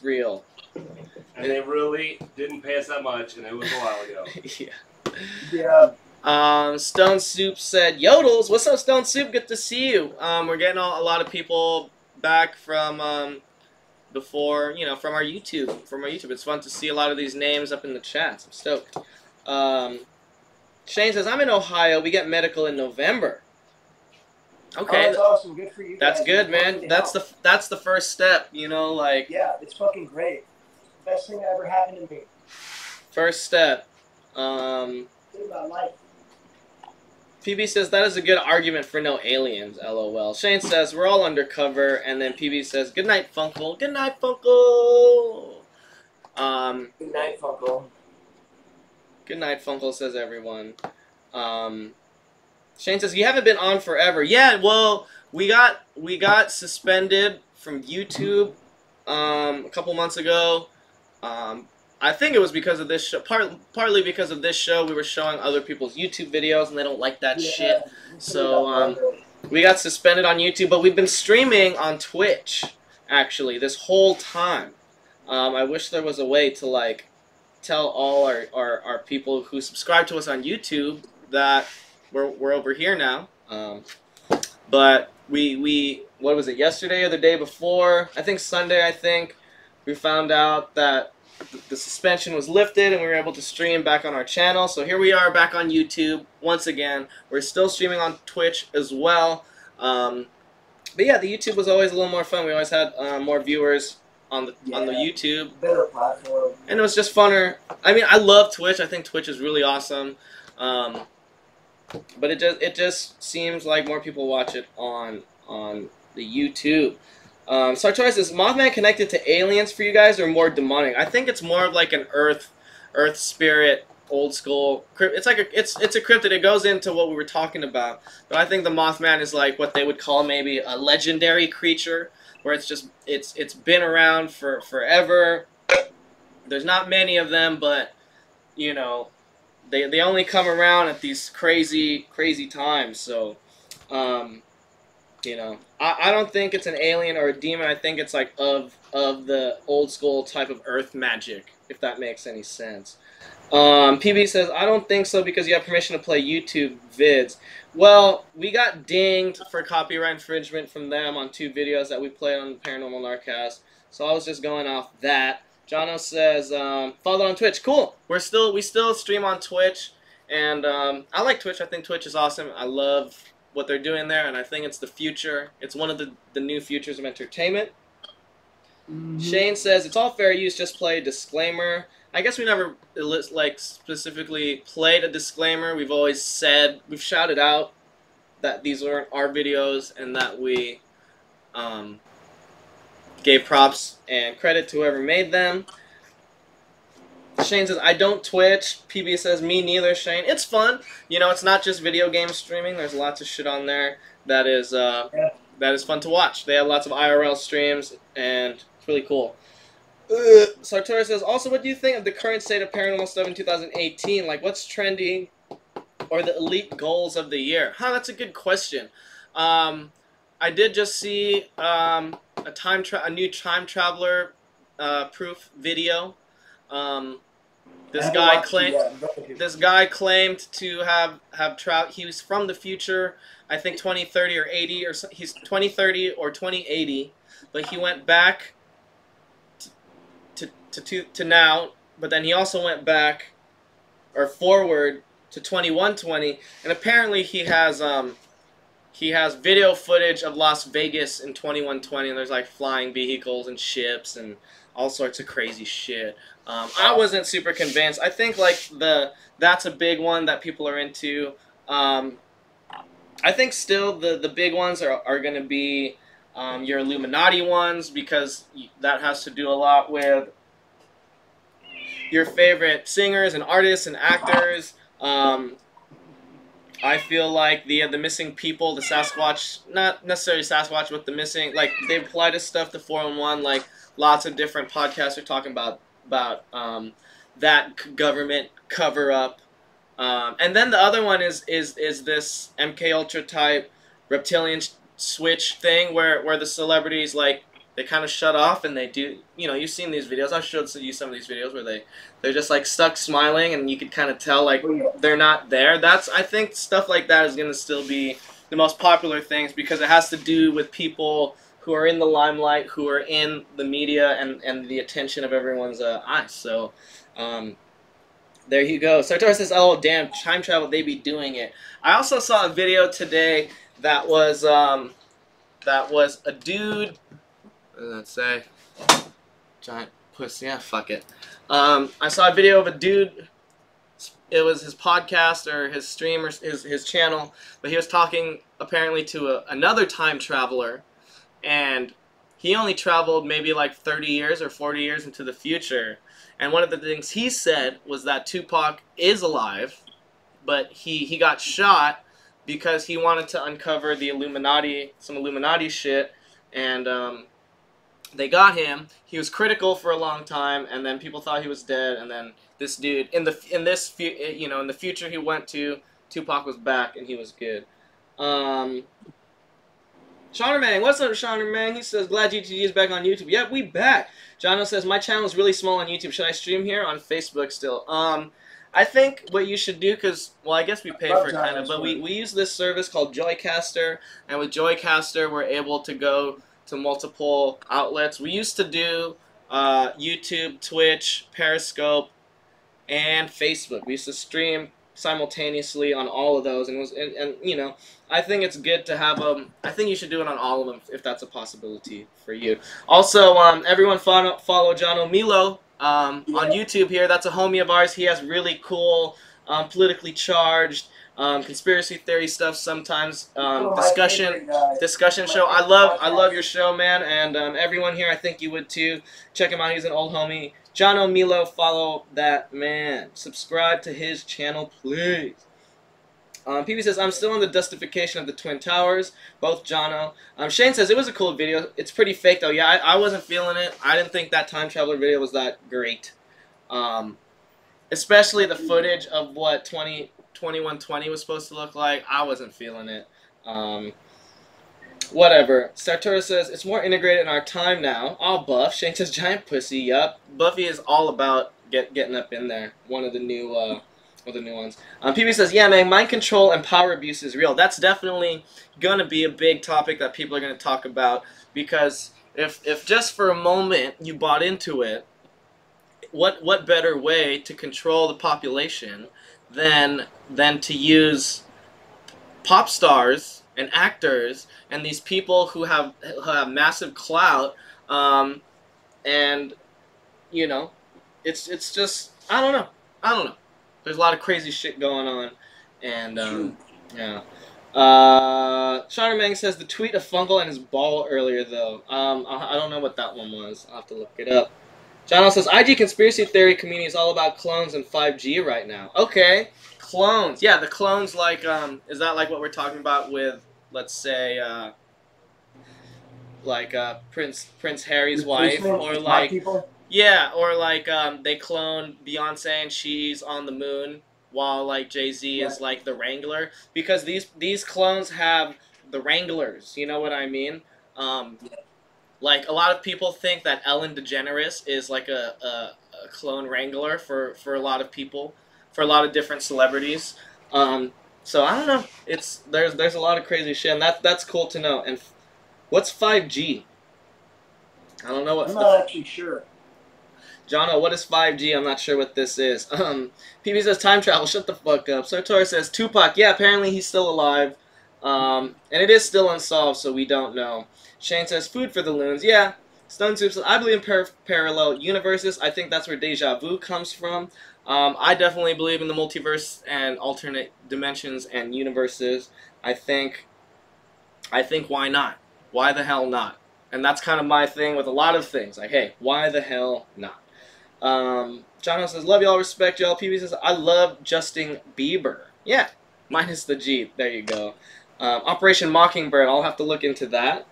real. And they really didn't pay us that much, and it was a while ago. Yeah. Yeah. Stone Soup said, "Yodels, what's up, Stone Soup? Good to see you. We're getting a lot of people back from before, from our YouTube. It's fun to see a lot of these names up in the chats. I'm stoked." Shane says, "I'm in Ohio. We get medical in November." Okay, Oh, that's awesome. Good for you. that's guys. good, man. Fucking That's help. the first step. Like Yeah, it's fucking great. Best thing that ever happened to me. first step. Think about life. PB says that is a good argument for no aliens. LOL. Shane says we're all undercover, and then PB says, "Good night, Funkle. Good night, Funkle." Good night, Funko. Good night, Funkle, says everyone. Shane says, "You haven't been on forever." Yeah, well, we got suspended from YouTube a couple months ago. I think it was because of this show. Partly because of this show, we were showing other people's YouTube videos, and they don't like that shit. So we got suspended on YouTube, but we've been streaming on Twitch actually this whole time. I wish there was a way to like tell all our people who subscribe to us on YouTube that we're over here now. But we what was it, yesterday or the day before? I think Sunday. We found out that the suspension was lifted and we were able to stream back on our channel. So here we are back on YouTube once again. We're still streaming on Twitch as well. But yeah, the YouTube was always a little more fun. We always had more viewers on the YouTube. Better platform. And it was just funner. I mean, I love Twitch. I think Twitch is really awesome. But it just seems like more people watch it on the YouTube. Sartorius, is Mothman connected to aliens for you guys or more demonic? I think it's more of like an earth spirit, old school. It's like it's a cryptid. It goes into what we were talking about. But I think the Mothman is like what they would call maybe a legendary creature, where it's been around for forever. There's not many of them, but they only come around at these crazy times. So I don't think it's an alien or a demon. I think it's like of the old school type of earth magic. if that makes any sense. PB says, I don't think so because you have permission to play YouTube vids. Well, we got dinged for copyright infringement from them on 2 videos that we played on the Paranormal Gnarcast. So I was just going off that. Jono says, follow on Twitch. Cool. We still stream on Twitch. And I like Twitch. I think Twitch is awesome. I love what they're doing there, and I think it's the future. It's one of the new futures of entertainment. Shane says, it's all fair use, just play disclaimer. I guess we never, like, specifically played a disclaimer. We've always said, we've shouted out that these weren't our videos and that we gave props and credit to whoever made them. Shane says, I don't Twitch. PB says, me neither, Shane. It's fun. You know, it's not just video game streaming. There's lots of shit on there that is fun to watch. They have lots of IRL streams, and it's really cool. Sartori says, also, what do you think of the current state of paranormal stuff in 2018? Like, what's trending or the elite goals of the year? Huh, that's a good question. I did just see a new time traveler proof video. This guy claimed to have traveled. He was from the future, I think 2030 or 80, or he's 2030 or 2080, but he went back to now. But then he also went back or forward to 2120, and apparently he has video footage of Las Vegas in 2120, and there's like flying vehicles and ships and all sorts of crazy shit. I wasn't super convinced. I think like that's a big one that people are into. I think still the big ones are going to be your Illuminati ones, because that has to do a lot with your favorite singers and artists and actors. I feel like the missing people, the Sasquatch, not necessarily Sasquatch, but the missing, like, they apply to stuff, the 411, like, lots of different podcasts are talking about that government cover-up. And then the other one is this MK Ultra type reptilian switch thing where the celebrities, like, they kind of shut off and they do, you know, you've seen these videos. I showed you some of these videos where they're just like stuck smiling and you could kind of tell like they're not there. I think stuff like that is going to still be the most popular things, because it has to do with people who are in the limelight, who are in the media and the attention of everyone's eyes. So there you go. Sartor says, oh damn, time travel, they be doing it. I also saw a video today that was a dude. What does that say? Giant pussy. Yeah, fuck it. I saw a video of a dude. It was his podcast or his stream or his channel, but he was talking apparently to another time traveler, and he only traveled maybe like 30 years or 40 years into the future. And one of the things he said was that Tupac is alive, but he got shot because he wanted to uncover the Illuminati, some Illuminati shit, and they got him. He was critical for a long time, and then people thought he was dead. And then this dude, in the future he went to, Tupac was back, and he was good. Shaunerman, what's up, Shaunerman? He says, glad GTG is back on YouTube. Yep, we back. Jono says, my channel is really small on YouTube. Should I stream here on Facebook still? I think what you should do, because, well, I guess we pay for it kind of, but we use this service called Joycaster, and with Joycaster we're able to go to multiple outlets. We used to do YouTube, Twitch, Periscope, and Facebook. We used to stream simultaneously on all of those, and you know, I think it's good to have I think you should do it on all of them if that's a possibility for you. Also, everyone follow John O'Milo on YouTube here. That's a homie of ours. He has really cool politically charged conspiracy theory stuff sometimes, discussion show. I love your show, man, and everyone here, I think you would too. Check him out. He's an old homie. John O'Milo, follow that man. Subscribe to his channel, please. PB says, I'm still on the dustification of the Twin Towers, both Jono. Shane says, it was a cool video. It's pretty fake, though. Yeah, I wasn't feeling it. I didn't think that time traveler video was that great. Especially the footage of what 2120 was supposed to look like. I wasn't feeling it. Whatever. Sartora says, it's more integrated in our time now. All buff. Shane says, giant pussy. Yup. Buffy is all about getting up in there. One of the new ones. PB says, yeah, man, mind control and power abuse is real. That's definitely gonna be a big topic that people are gonna talk about, because if just for a moment you bought into it, what better way to control the population than to use pop stars and actors and these people who have massive clout, and you know, it's just I don't know. There's a lot of crazy shit going on, and yeah. Shinermang says the tweet of Fungal and his ball earlier though. I don't know what that one was. I'll have to look it up. John says IG conspiracy theory community is all about clones and 5G right now. Okay, clones. Yeah, the clones, like is that like what we're talking about with, let's say, like Prince Harry's wife, or like people? Yeah, or like they clone Beyonce and she's on the moon while like Jay-Z is like the Wrangler, because these clones have the Wranglers. You know what I mean? Like a lot of people think that Ellen DeGeneres is like a clone Wrangler for a lot of people, for a lot of different celebrities. So I don't know. There's a lot of crazy shit, and that's cool to know. And what's 5G? I don't know what. I'm not actually sure. Jono, what is 5G? I'm not sure what this is. PB says time travel. Shut the fuck up. Sartor says Tupac. Yeah, apparently he's still alive. And it is still unsolved, so we don't know. Shane says food for the loons. Yeah. Stone Soup says I believe in parallel universes. I think that's where deja vu comes from. I definitely believe in the multiverse and alternate dimensions and universes. I think why not? Why the hell not? And that's kind of my thing with a lot of things. Like, hey, why the hell not? John says, love y'all, respect y'all. PB says, I love Justin Bieber. Yeah, minus the Jeep. There you go. Operation Mockingbird, I'll have to look into that.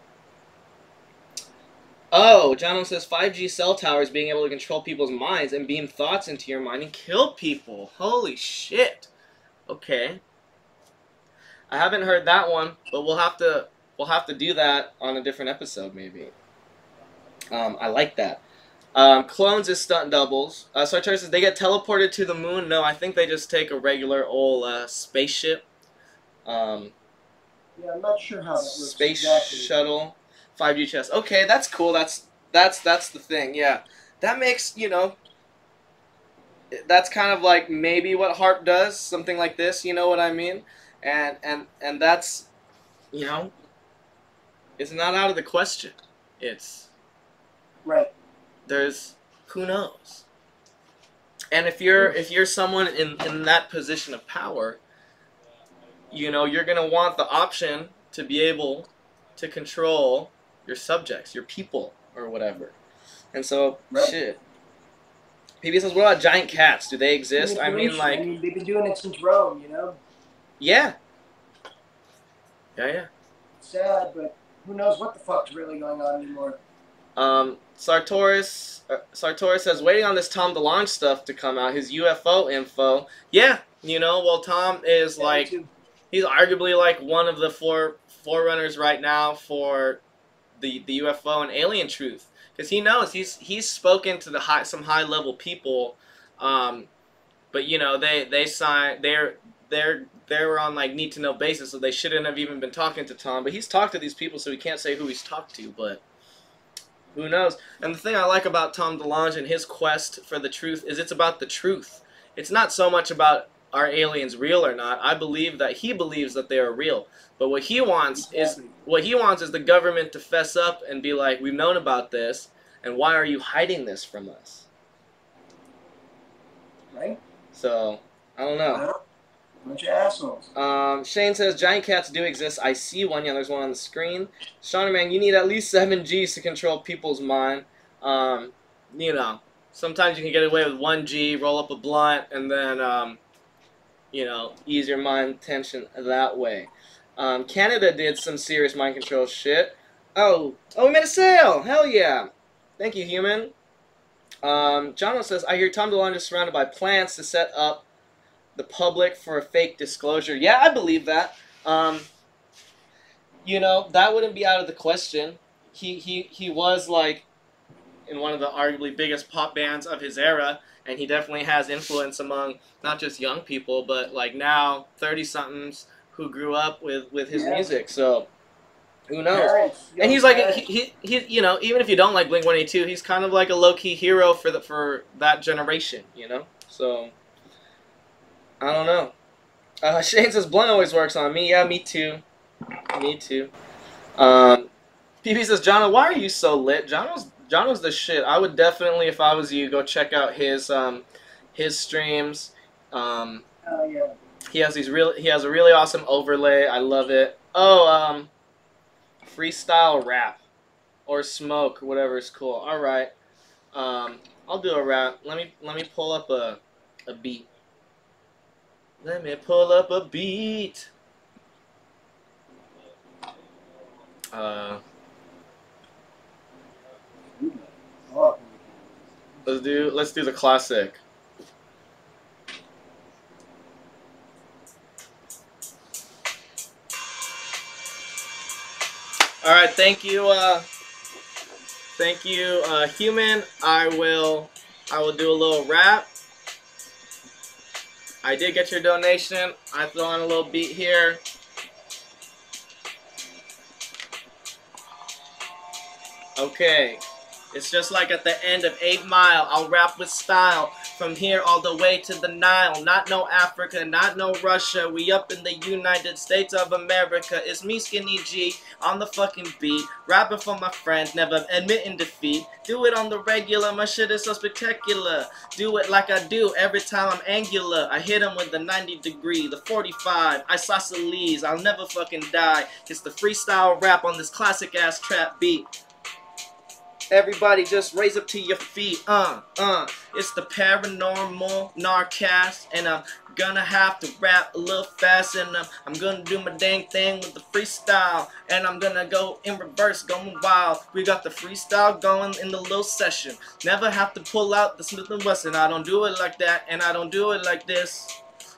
Oh, John says, 5G cell towers being able to control people's minds and beam thoughts into your mind and kill people. Holy shit. Okay. I haven't heard that one, but we'll have to do that on a different episode, maybe. I like that. Clones is stunt doubles. Sartor says they get teleported to the moon. No, I think they just take a regular old spaceship. Yeah, I'm not sure how that works. Space exactly. shuttle, 5G chess. Okay, that's cool. That's the thing. Yeah, that makes, you know. That's kind of like maybe what HARP does, something like this. You know what I mean? And that's, you know, it's not out of the question. It's right. There's, who knows? And if you're someone in that position of power, you know, you're gonna want the option to be able to control your subjects, your people, or whatever. And so, shit. PB says, what about giant cats? Do they exist? I mean, like, they've been doing it since Rome, you know? Yeah. Yeah. Sad, but who knows what the fuck's really going on anymore. Sartoris says, waiting on this Tom DeLonge stuff to come out, his UFO info. Yeah, you know, well, Tom is like, he's arguably like one of the forerunners right now for the UFO and alien truth, because he knows he's spoken to some high level people, but you know they signed they were on like need to know basis, so they shouldn't have even been talking to Tom. But he's talked to these people, so we can't say who he's talked to, but. Who knows? And the thing I like about Tom DeLonge and his quest for the truth is it's about the truth. It's not so much about are aliens real or not. I believe that he believes that they are real. But what he wants is the government to fess up and be like, we've known about this, and why are you hiding this from us? Right? So, I don't know. Bunch of assholes. Shane says, giant cats do exist. I see one. Yeah, there's one on the screen. Shawneman, you need at least 7 Gs to control people's mind. You know, sometimes you can get away with 1 G, roll up a blunt, and then, you know, ease your mind tension that way. Canada did some serious mind control shit. Oh, we made a sale! Hell yeah! Thank you, human. John says, I hear Tom DeLonge is surrounded by plans to set up the public for a fake disclosure. Yeah, I believe that. You know, that wouldn't be out of the question. He was like, in one of the arguably biggest pop bands of his era, and he definitely has influence among not just young people, but like now 30-somethings who grew up with his music. So who knows? Parents, And young he's like parents. he you know, even if you don't like Blink-182, he's kind of like a low-key hero for that generation, you know. So I don't know. Shane says Blunt always works on me. Yeah, me too. Me too. PB says, Jono, why are you so lit? Jono's the shit. I would definitely, if I was you, go check out his streams. Oh yeah. He has a really awesome overlay. I love it. Oh, freestyle rap or smoke, whatever is cool. All right. I'll do a rap. Let me pull up a beat. Let me pull up a beat. Oh. Let's do the classic. All right, thank you, Human. I will do a little rap. I did get your donation. I throw on a little beat here. Okay. It's just like at the end of 8 Mile. I'll rap with style. From here all the way to the Nile. Not no Africa, not no Russia. We up in the United States of America. It's me, Skinny G, on the fucking beat. Rapping for my friends, never admitting defeat. Do it on the regular, my shit is so spectacular. Do it like I do every time I'm angular. I hit him with the 90 degree, the 45. Isosceles, I'll never fucking die. It's the freestyle rap on this classic ass trap beat. Everybody just raise up to your feet, It's the Paragnarmal Gnarcast, and I'm gonna have to rap a little fast, and I'm gonna do my dang thing with the freestyle, and I'm gonna go in reverse, going wild. We got the freestyle going in the little session. Never have to pull out the Smith & Wesson. I don't do it like that, and I don't do it like this.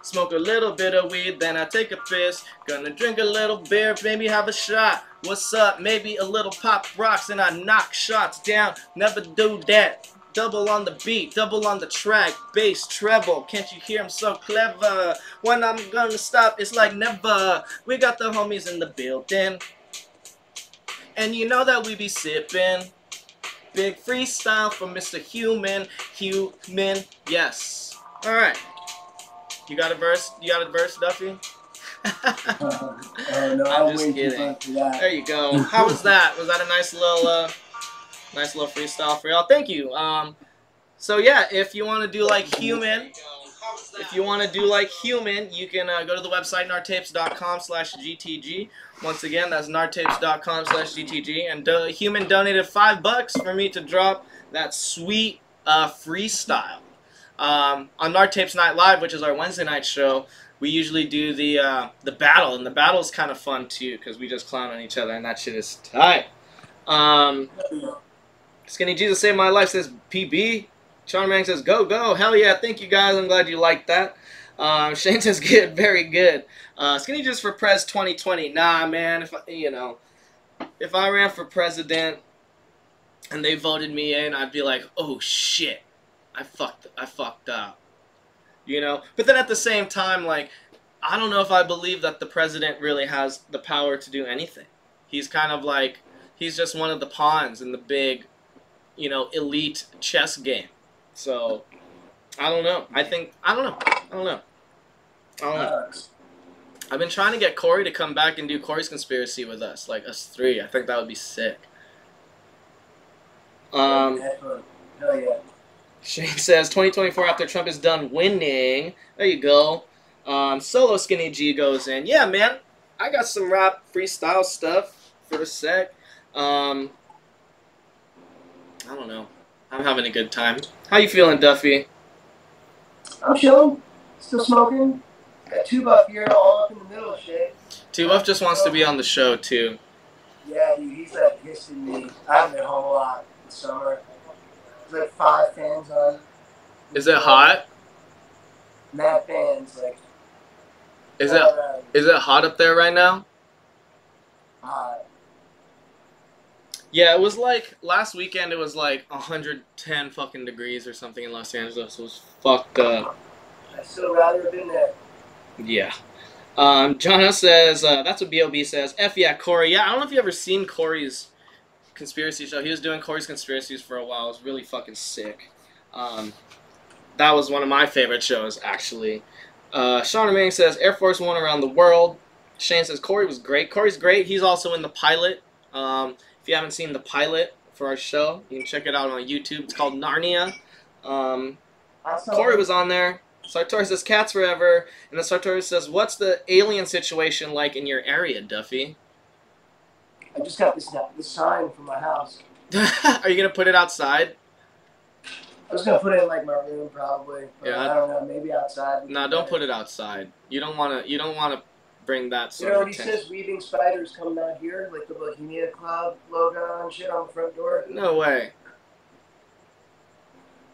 Smoke a little bit of weed, then I take a piss. Gonna drink a little beer, maybe have a shot. What's up? Maybe a little pop rocks, and I knock shots down. Never do that. Double on the beat, double on the track. Bass, treble, can't you hear I'm so clever? When I'm gonna stop, it's like never. We got the homies in the building, and you know that we be sipping. Big freestyle from Mr. Human, yes. Alright. You got a verse? You got a verse, Duffy? Oh no, I'm just kidding. There you go. How was that? Was that a nice little freestyle for y'all? Thank you. So yeah, if you want to do like Human, you can go to the website nartapes.com/GTG. Once again, that's nartapes.com/GTG. And Human donated $5 for me to drop that sweet freestyle. On Nartapes Night Live, which is our Wednesday night show, we usually do the battle, and the battle's kind of fun too because we just clown on each other, and that shit is tight. Skinny Jesus saved my life, says PB. Charmang says go go, hell yeah, thank you guys, I'm glad you liked that. Shane says good, very good. Skinny Jesus for Pres 2020. Nah, man, if I ran for president and they voted me in, I'd be like, oh shit. I fucked up, But then at the same time, like, I don't know if I believe that the president really has the power to do anything. He's kind of like, he's just one of the pawns in the big, elite chess game. So, I don't know. I don't know. I've been trying to get Corey to come back and do Corey's Conspiracy with us, like us three. I think that would be sick. Hell yeah. Shane says 2024 after Trump is done winning. There you go. Solo Skinny G goes in. Yeah, man. I got some rap freestyle stuff for a sec. I don't know. I'm having a good time. How you feeling, Duffy? I'm chilling. Still smoking. Got 2Buff here all up in the middle of shit. 2Buff just wants to be on the show, too. Yeah, dude. He's like pissing me. I haven't been home a lot this summer. There's like 5 fans on. Is it hot? Mad fans, like. Is it hot up there right now? Hot. Yeah, it was like last weekend. It was like 110 fucking degrees or something in Los Angeles. It was fucked up. I'd still rather have been there. Yeah. John says that's what Bob says. F yeah, Corey. Yeah, I don't know if you ever seen Corey's conspiracy show. He was doing Corey's conspiracies for a while. It was really fucking sick. That was one of my favorite shows, actually. Sean Remaining says Air Force One around the world. Shane says Corey was great. Corey's great. He's also in the pilot. If you haven't seen the pilot for our show, you can check it out on YouTube. It's called Narnia. Corey was on there. Sartori says cats forever. And then Sartori says, what's the alien situation like in your area, Duffy? I just got this sign from my house. Are you going to put it outside? I was going to put it in like my room probably. But Yeah. I don't know, maybe outside. No, don't put it outside. You don't want to bring that sort You know of when he attention. says weaving spiders coming out here, like the Bohemia Club logo and shit on the front door? No way.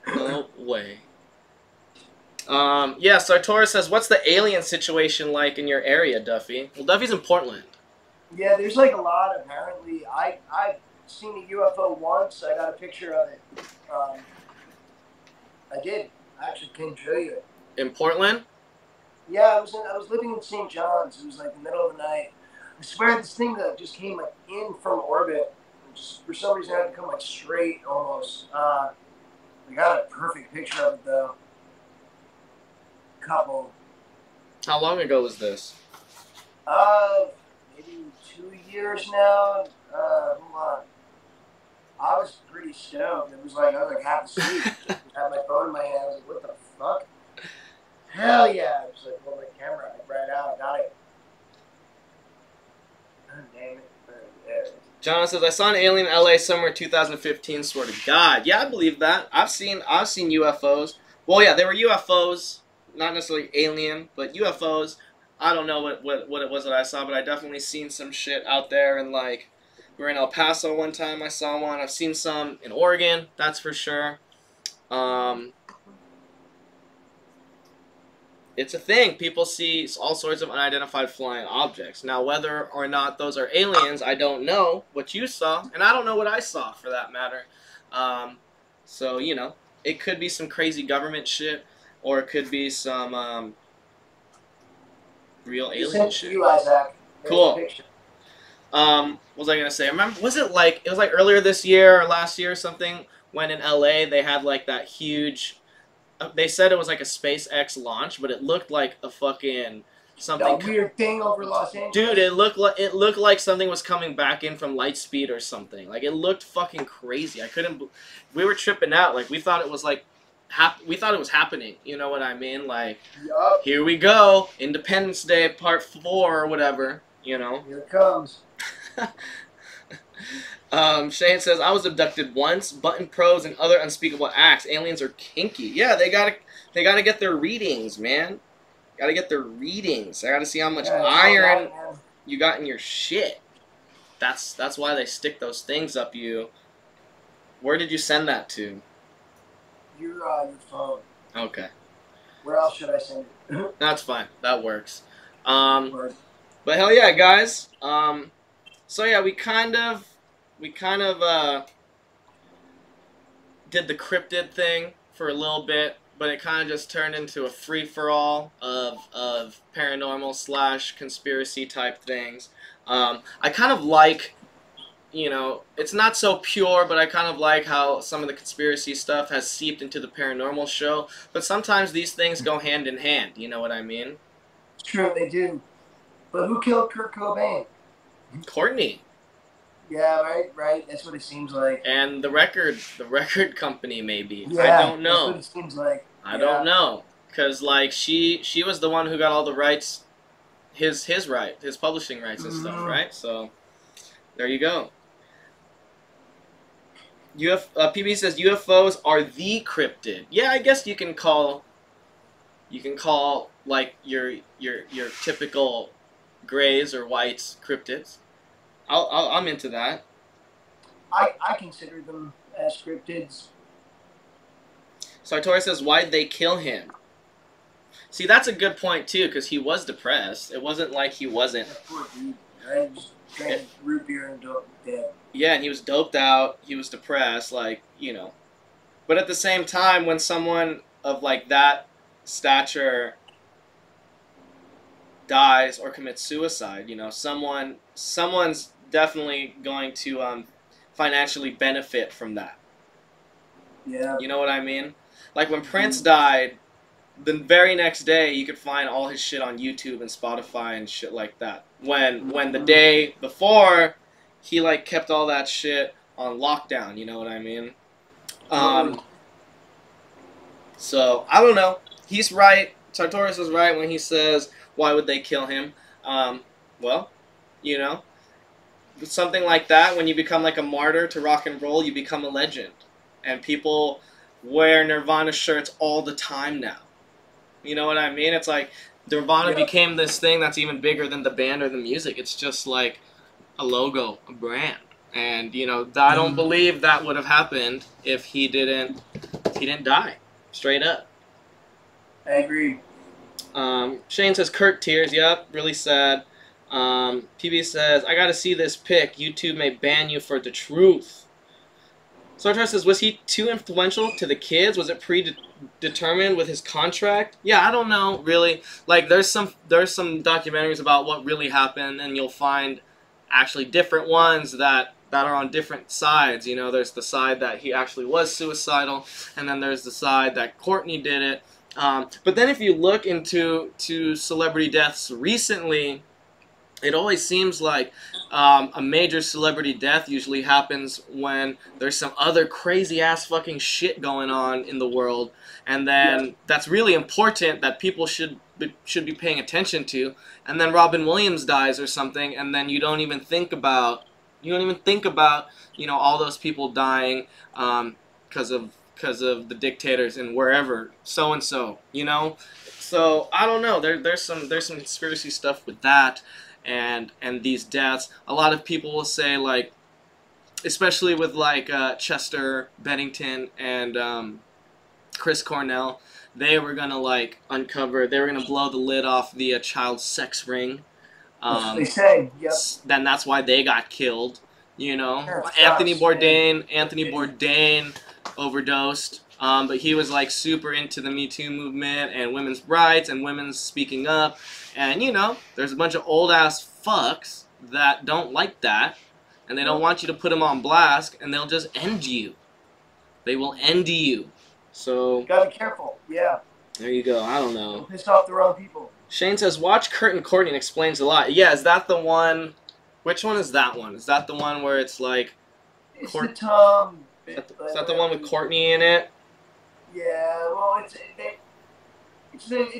No way. Yeah, Sartori says, what's the alien situation like in your area, Duffy? Well, Duffy's in Portland. Yeah, there's like a lot apparently. I've seen a UFO once. I got a picture of it. I did. I actually can show you it. In Portland? Yeah, I was living in St. John's. It was like the middle of the night. I swear this thing that just came like in from orbit. Just for some reason it had to come like straight almost. We got a perfect picture of it though. Couple. How long ago was this? Maybe 2 years now. Hold on. I was pretty stoked. It was like I was like half asleep. I had my phone in my hand. I was like, what the fuck? Hell yeah. I was like, pull my camera right out. I got it. God damn it. There it is. John says, I saw an alien in LA somewhere in 2015, swear to God. Yeah, I believe that. I've seen UFOs. Well, yeah, they were UFOs. Not necessarily alien, but UFOs. I don't know what it was that I saw, but I definitely seen some shit out there. And like, we were in El Paso one time. I saw one. I've seen some in Oregon. That's for sure. It's a thing. People see all sorts of unidentified flying objects. Now, whether or not those are aliens, I don't know what you saw, and I don't know what I saw for that matter. So you know, it could be some crazy government shit. Or it could be some real alien shit. You, Isaac. Cool. What was I gonna say? I remember, it was like earlier this year or last year or something when in LA they had like that huge. They said it was like a SpaceX launch, but it looked like a fucking something. That weird thing over Los Angeles. Dude, it looked like something was coming back in from Lightspeed or something. Like it looked fucking crazy. We were tripping out. Like we thought it was like. We thought it was happening, you know what I mean? Like, yup. Here we go, Independence Day Part 4 or whatever, you know? Here it comes. Shane says, I was abducted once, button probes and other unspeakable acts. Aliens are kinky. Yeah, they gotta get their readings, man. Gotta get their readings. I gotta see how much iron you got in your shit. That's why they stick those things up you. Where did you send that to? Your phone. Okay. Where else should I send it? That's fine. That works. But hell yeah, guys. So yeah, we kind of did the cryptid thing for a little bit, but it kind of just turned into a free-for-all of paranormal / conspiracy type things. I kind of like, you know, it's not so pure, but I kind of like how some of the conspiracy stuff has seeped into the paranormal show. But sometimes these things go hand in hand, you know what I mean? It's true, they do. But who killed Kurt Cobain? Courtney. Yeah, right. That's what it seems like. And the record company, maybe. Yeah, I don't know. That's what it seems like. I don't know. Because, like, she was the one who got all the rights, his publishing rights and stuff, right? So, there you go. PB says UFOs are the cryptid. Yeah, I guess you can call like your typical grays or whites cryptids. I'm into that. I consider them as cryptids. Sartori says, why'd they kill him? See, that's a good point too, because he was depressed. It wasn't like he wasn't. Poor dude, right? drank root beer and dead. Yeah, and he was doped out. He was depressed, like, you know. But at the same time, when someone of like that stature dies or commits suicide, you know, someone's definitely going to financially benefit from that. Yeah. You know what I mean? Like when Prince died, the very next day you could find all his shit on YouTube and Spotify and shit like that. When the day before, he like kept all that shit on lockdown. You know what I mean? So I don't know. He's right. Sartorius is right when he says, "Why would they kill him?" Well, you know, something like that. When you become like a martyr to rock and roll, you become a legend, and people wear Nirvana shirts all the time now. You know what I mean? It's like Nirvana became this thing that's even bigger than the band or the music. It's just like a logo, a brand. And you know, I don't believe that would have happened if he didn't die. Straight up. I agree. Shane says Kurt tears. Yep, really sad. PB says I gotta see this pic. YouTube may ban you for the truth. Sartor says, was he too influential to the kids? Was it predetermined with his contract? Yeah, I don't know, really. Like, there's some documentaries about what really happened, and you'll find actually different ones that are on different sides. You know, there's the side that he actually was suicidal, and then there's the side that Courtney did it. But then if you look into celebrity deaths recently, it always seems like a major celebrity death usually happens when there's some other crazy-ass fucking shit going on in the world, and then that's really important that people should be paying attention to, and then Robin Williams dies or something, and then you don't even think about, you know, all those people dying because of the dictators and wherever, so-and-so, you know? So, I don't know, there's some conspiracy stuff with that. And these deaths, a lot of people will say, like, especially with like Chester Bennington and Chris Cornell, they were gonna like they were gonna blow the lid off the child sex ring. That's what they say. Yep. Then that's why they got killed. You know, Sure, Anthony Bourdain overdosed. But he was like super into the Me Too movement and women's rights and women's speaking up. And, you know, there's a bunch of old-ass fucks that don't like that, and they don't want you to put them on blast, and they'll just end you. They will end you. So... Gotta be careful, yeah. There you go, I don't know. Don't piss off the wrong people. Shane says, watch Kurt and Courtney, and explains a lot. Yeah, is that the one... Which one is that one? Is that the one where it's like... It's the Tom... Is that the one with Courtney in it? Yeah, well, it's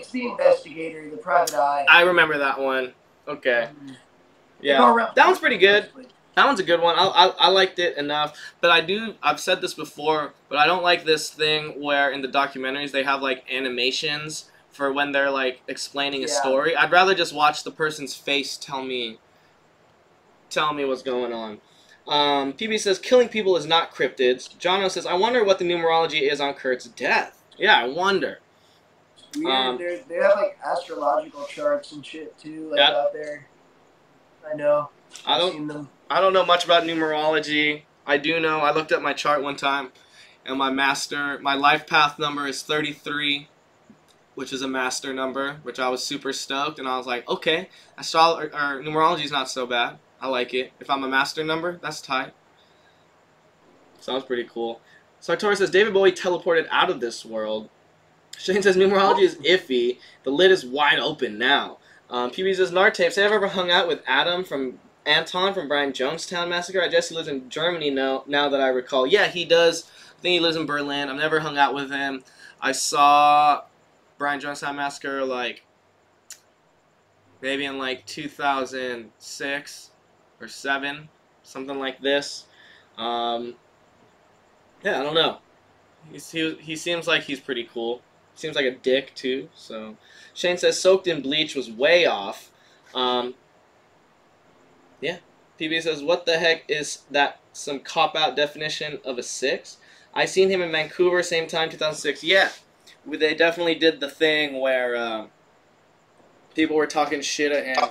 the investigator, the private eye. I remember that one. Okay. Yeah. That one's pretty good. That one's a good one. I liked it enough. But I've said this before, but I don't like this thing where in the documentaries they have like animations for when they're like explaining a story. I'd rather just watch the person's face tell me what's going on. PB says, killing people is not cryptids. Jono says, I wonder what the numerology is on Kurt's death. Yeah, I wonder. Weird. They have like astrological charts and shit too, like out there. I know. I've seen them. I don't know much about numerology. I do know, I looked at my chart one time, and my life path number is 33, which is a master number, which I was super stoked, and I was like, okay, numerology is not so bad. I like it. If I'm a master number, that's tight. Sounds pretty cool. Sartori says, David Bowie teleported out of this world. Shane says, numerology is iffy. The lid is wide open now. PB says, Nartapes, have I ever hung out with Anton from Brian Jonestown Massacre? I guess he lives in Germany now that I recall. Yeah, he does. I think he lives in Berlin. I've never hung out with him. I saw Brian Jonestown Massacre, like, maybe in, like, 2006 or 7, something like this. Yeah, I don't know. He seems like he's pretty cool. Seems like a dick, too. So Shane says, soaked in bleach was way off. Yeah. PB says, what the heck is that? Some cop-out definition of a 6? I seen him in Vancouver, same time, 2006. Yeah. They definitely did the thing where people were talking shit at him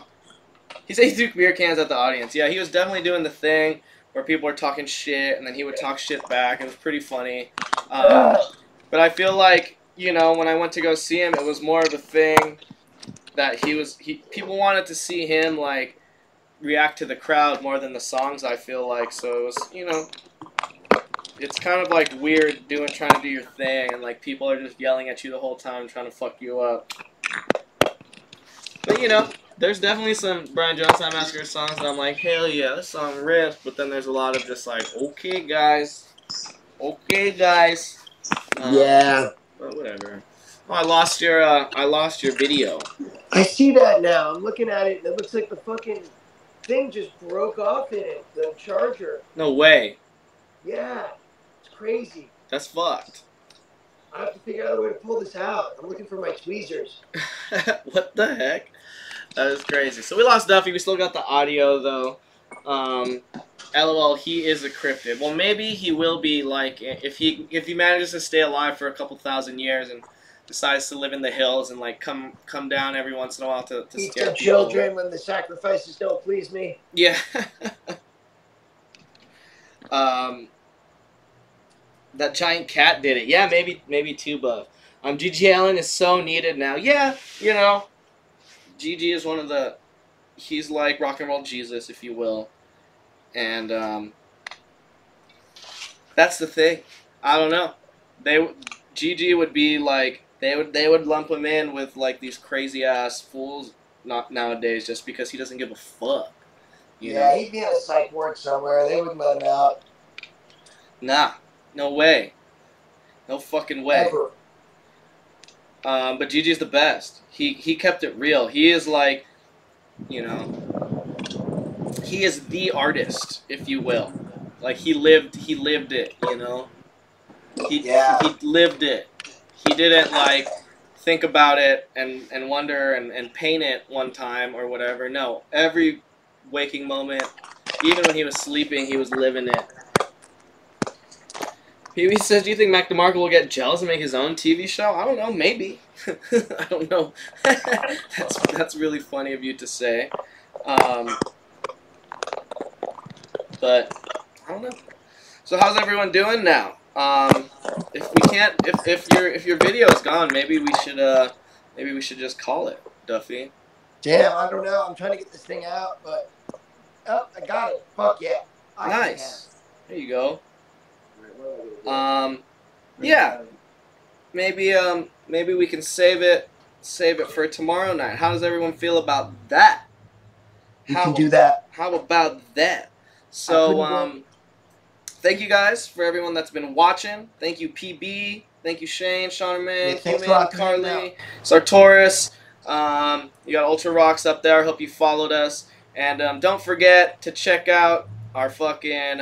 He said he threw beer cans at the audience. Yeah, he was definitely doing the thing where people were talking shit, and then he would talk shit back. It was pretty funny. But I feel like, you know, when I went to go see him, it was more of a thing that people wanted to see him, like, react to the crowd more than the songs, I feel like. So it was, you know, it's kind of like weird trying to do your thing, and like people are just yelling at you the whole time trying to fuck you up. But you know, there's definitely some Brian Jonestown Massacre songs that I'm like, hell yeah, this song rips. But then there's a lot of just like, okay guys. Yeah. But whatever. Oh, I lost your video. I see that now. I'm looking at it, and it looks like the fucking thing just broke off in it. The charger. No way. Yeah. It's crazy. That's fucked. I have to figure out a way to pull this out. I'm looking for my tweezers. What the heck? That is crazy. So we lost Duffy. We still got the audio though. LOL, he is a cryptid. Well, maybe he will be, like, if he manages to stay alive for a couple thousand years and decides to live in the hills and like come down every once in a while to eat scare the people. children when the sacrifices don't please me. Yeah. That giant cat did it. Yeah, maybe Tuba. Gigi Allen is so needed now. Yeah, you know, Gigi is one of the. He's like rock and roll Jesus, if you will, and that's the thing. I don't know. Gigi would be like they would lump him in with like these crazy ass fools not nowadays just because he doesn't give a fuck. You know? He'd be in a psych ward somewhere. They wouldn't let him out. Nah, no way. No fucking way. Ever. But Gigi's the best. He kept it real. He is like, you know, he is the artist, if you will. Like he lived it, you know. He lived it. He didn't like think about it and wonder and paint it one time or whatever. No, every waking moment, even when he was sleeping, he was living it. He says, do you think Mac DeMarco will get jealous and make his own TV show? I don't know, maybe. I don't know. That's really funny of you to say. But I don't know. So how's everyone doing now? If your video is gone, maybe we should just call it, Duffy. Damn, I don't know. I'm trying to get this thing out, but I got it. Fuck yeah. Nice. There you go. Yeah. Maybe we can save it for tomorrow night. How does everyone feel about that? You can do that. How about that? So, thank you guys for everyone that's been watching. Thank you, PB. Thank you, Shane, Charmaine, Human, Carly, Sartorius. You got Ultra Rocks up there. I hope you followed us. And don't forget to check out our fucking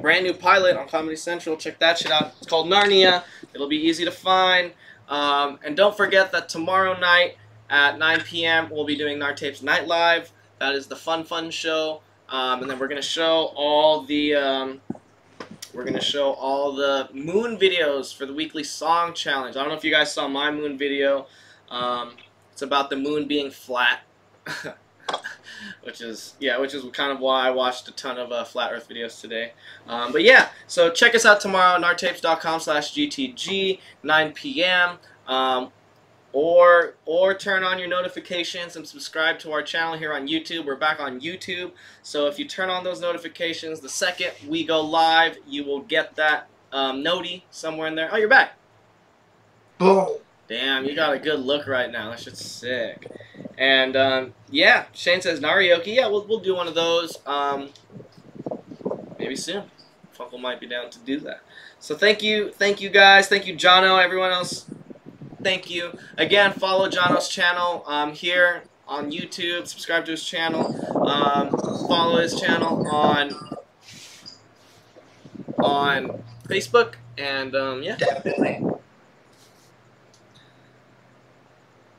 brand new pilot on Comedy Central. Check that shit out. It's called Narnia. It'll be easy to find. And don't forget that tomorrow night at 9 p.m. we'll be doing Nartapes Night Live. That is the fun show. And then we're gonna show all the moon videos for the weekly song challenge. I don't know if you guys saw my moon video. It's about the moon being flat. which is kind of why I watched a ton of flat Earth videos today. But yeah, so check us out tomorrow, nartapes.com/GTG, 9 p.m. Or turn on your notifications and subscribe to our channel here on YouTube. We're back on YouTube, so if you turn on those notifications, the second we go live, you will get that noti somewhere in there. Oh, you're back. Boom. Damn, you got a good look right now. That shit's sick. And yeah, Shane says Narioki. Yeah, we'll do one of those. Maybe soon. Funkle might be down to do that. So thank you guys. Thank you, Jono. Everyone else, thank you again. Follow Jono's channel here on YouTube. Subscribe to his channel. Follow his channel on Facebook. And yeah. Definitely.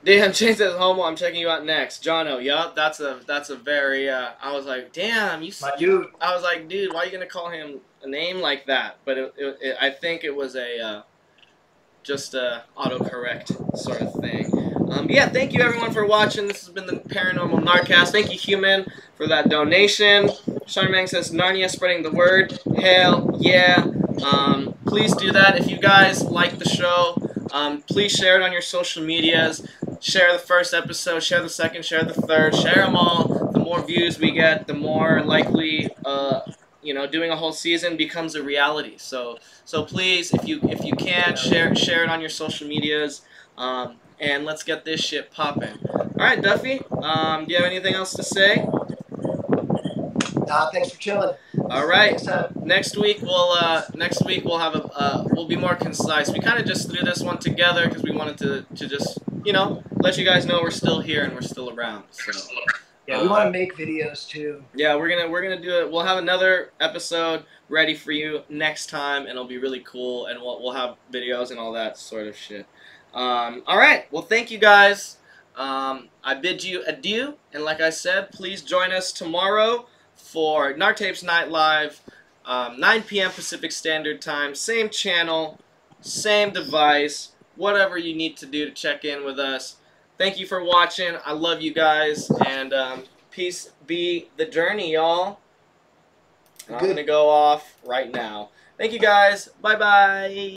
Damn, Shane says homo. I'm checking you out next, Jono. Yup, that's a very. I was like, damn, my dude. I was like, dude, why are you gonna call him a name like that? But I think it was just a autocorrect sort of thing. Yeah, thank you everyone for watching. This has been the Paranormal Gnarcast. Thank you, Human, for that donation. Charmaine says, Narnia spreading the word. Hell yeah. Please do that. If you guys like the show, please share it on your social medias. Share the first episode, share the second, share the third, share them all. The more views we get, the more likely, you know, doing a whole season becomes a reality. So please, if you can, share it on your social medias. And let's get this shit popping. All right, Duffy. Do you have anything else to say? Nah, thanks for chilling. All right. Next week we'll have we'll be more concise. We kind of just threw this one together because we wanted to just, you know, let you guys know we're still here and we're still around. So yeah, we want to make videos too. Yeah, we're gonna do it. We'll have another episode ready for you next time, and it'll be really cool. And we'll have videos and all that sort of shit. All right. Well, thank you guys. I bid you adieu, and like I said, please join us tomorrow for Gnartapes Night Live, 9 p.m. Pacific Standard Time, same channel, same device, whatever you need to do to check in with us. Thank you for watching. I love you guys, and peace be the journey, y'all. I'm going to go off right now. Thank you guys. Bye-bye.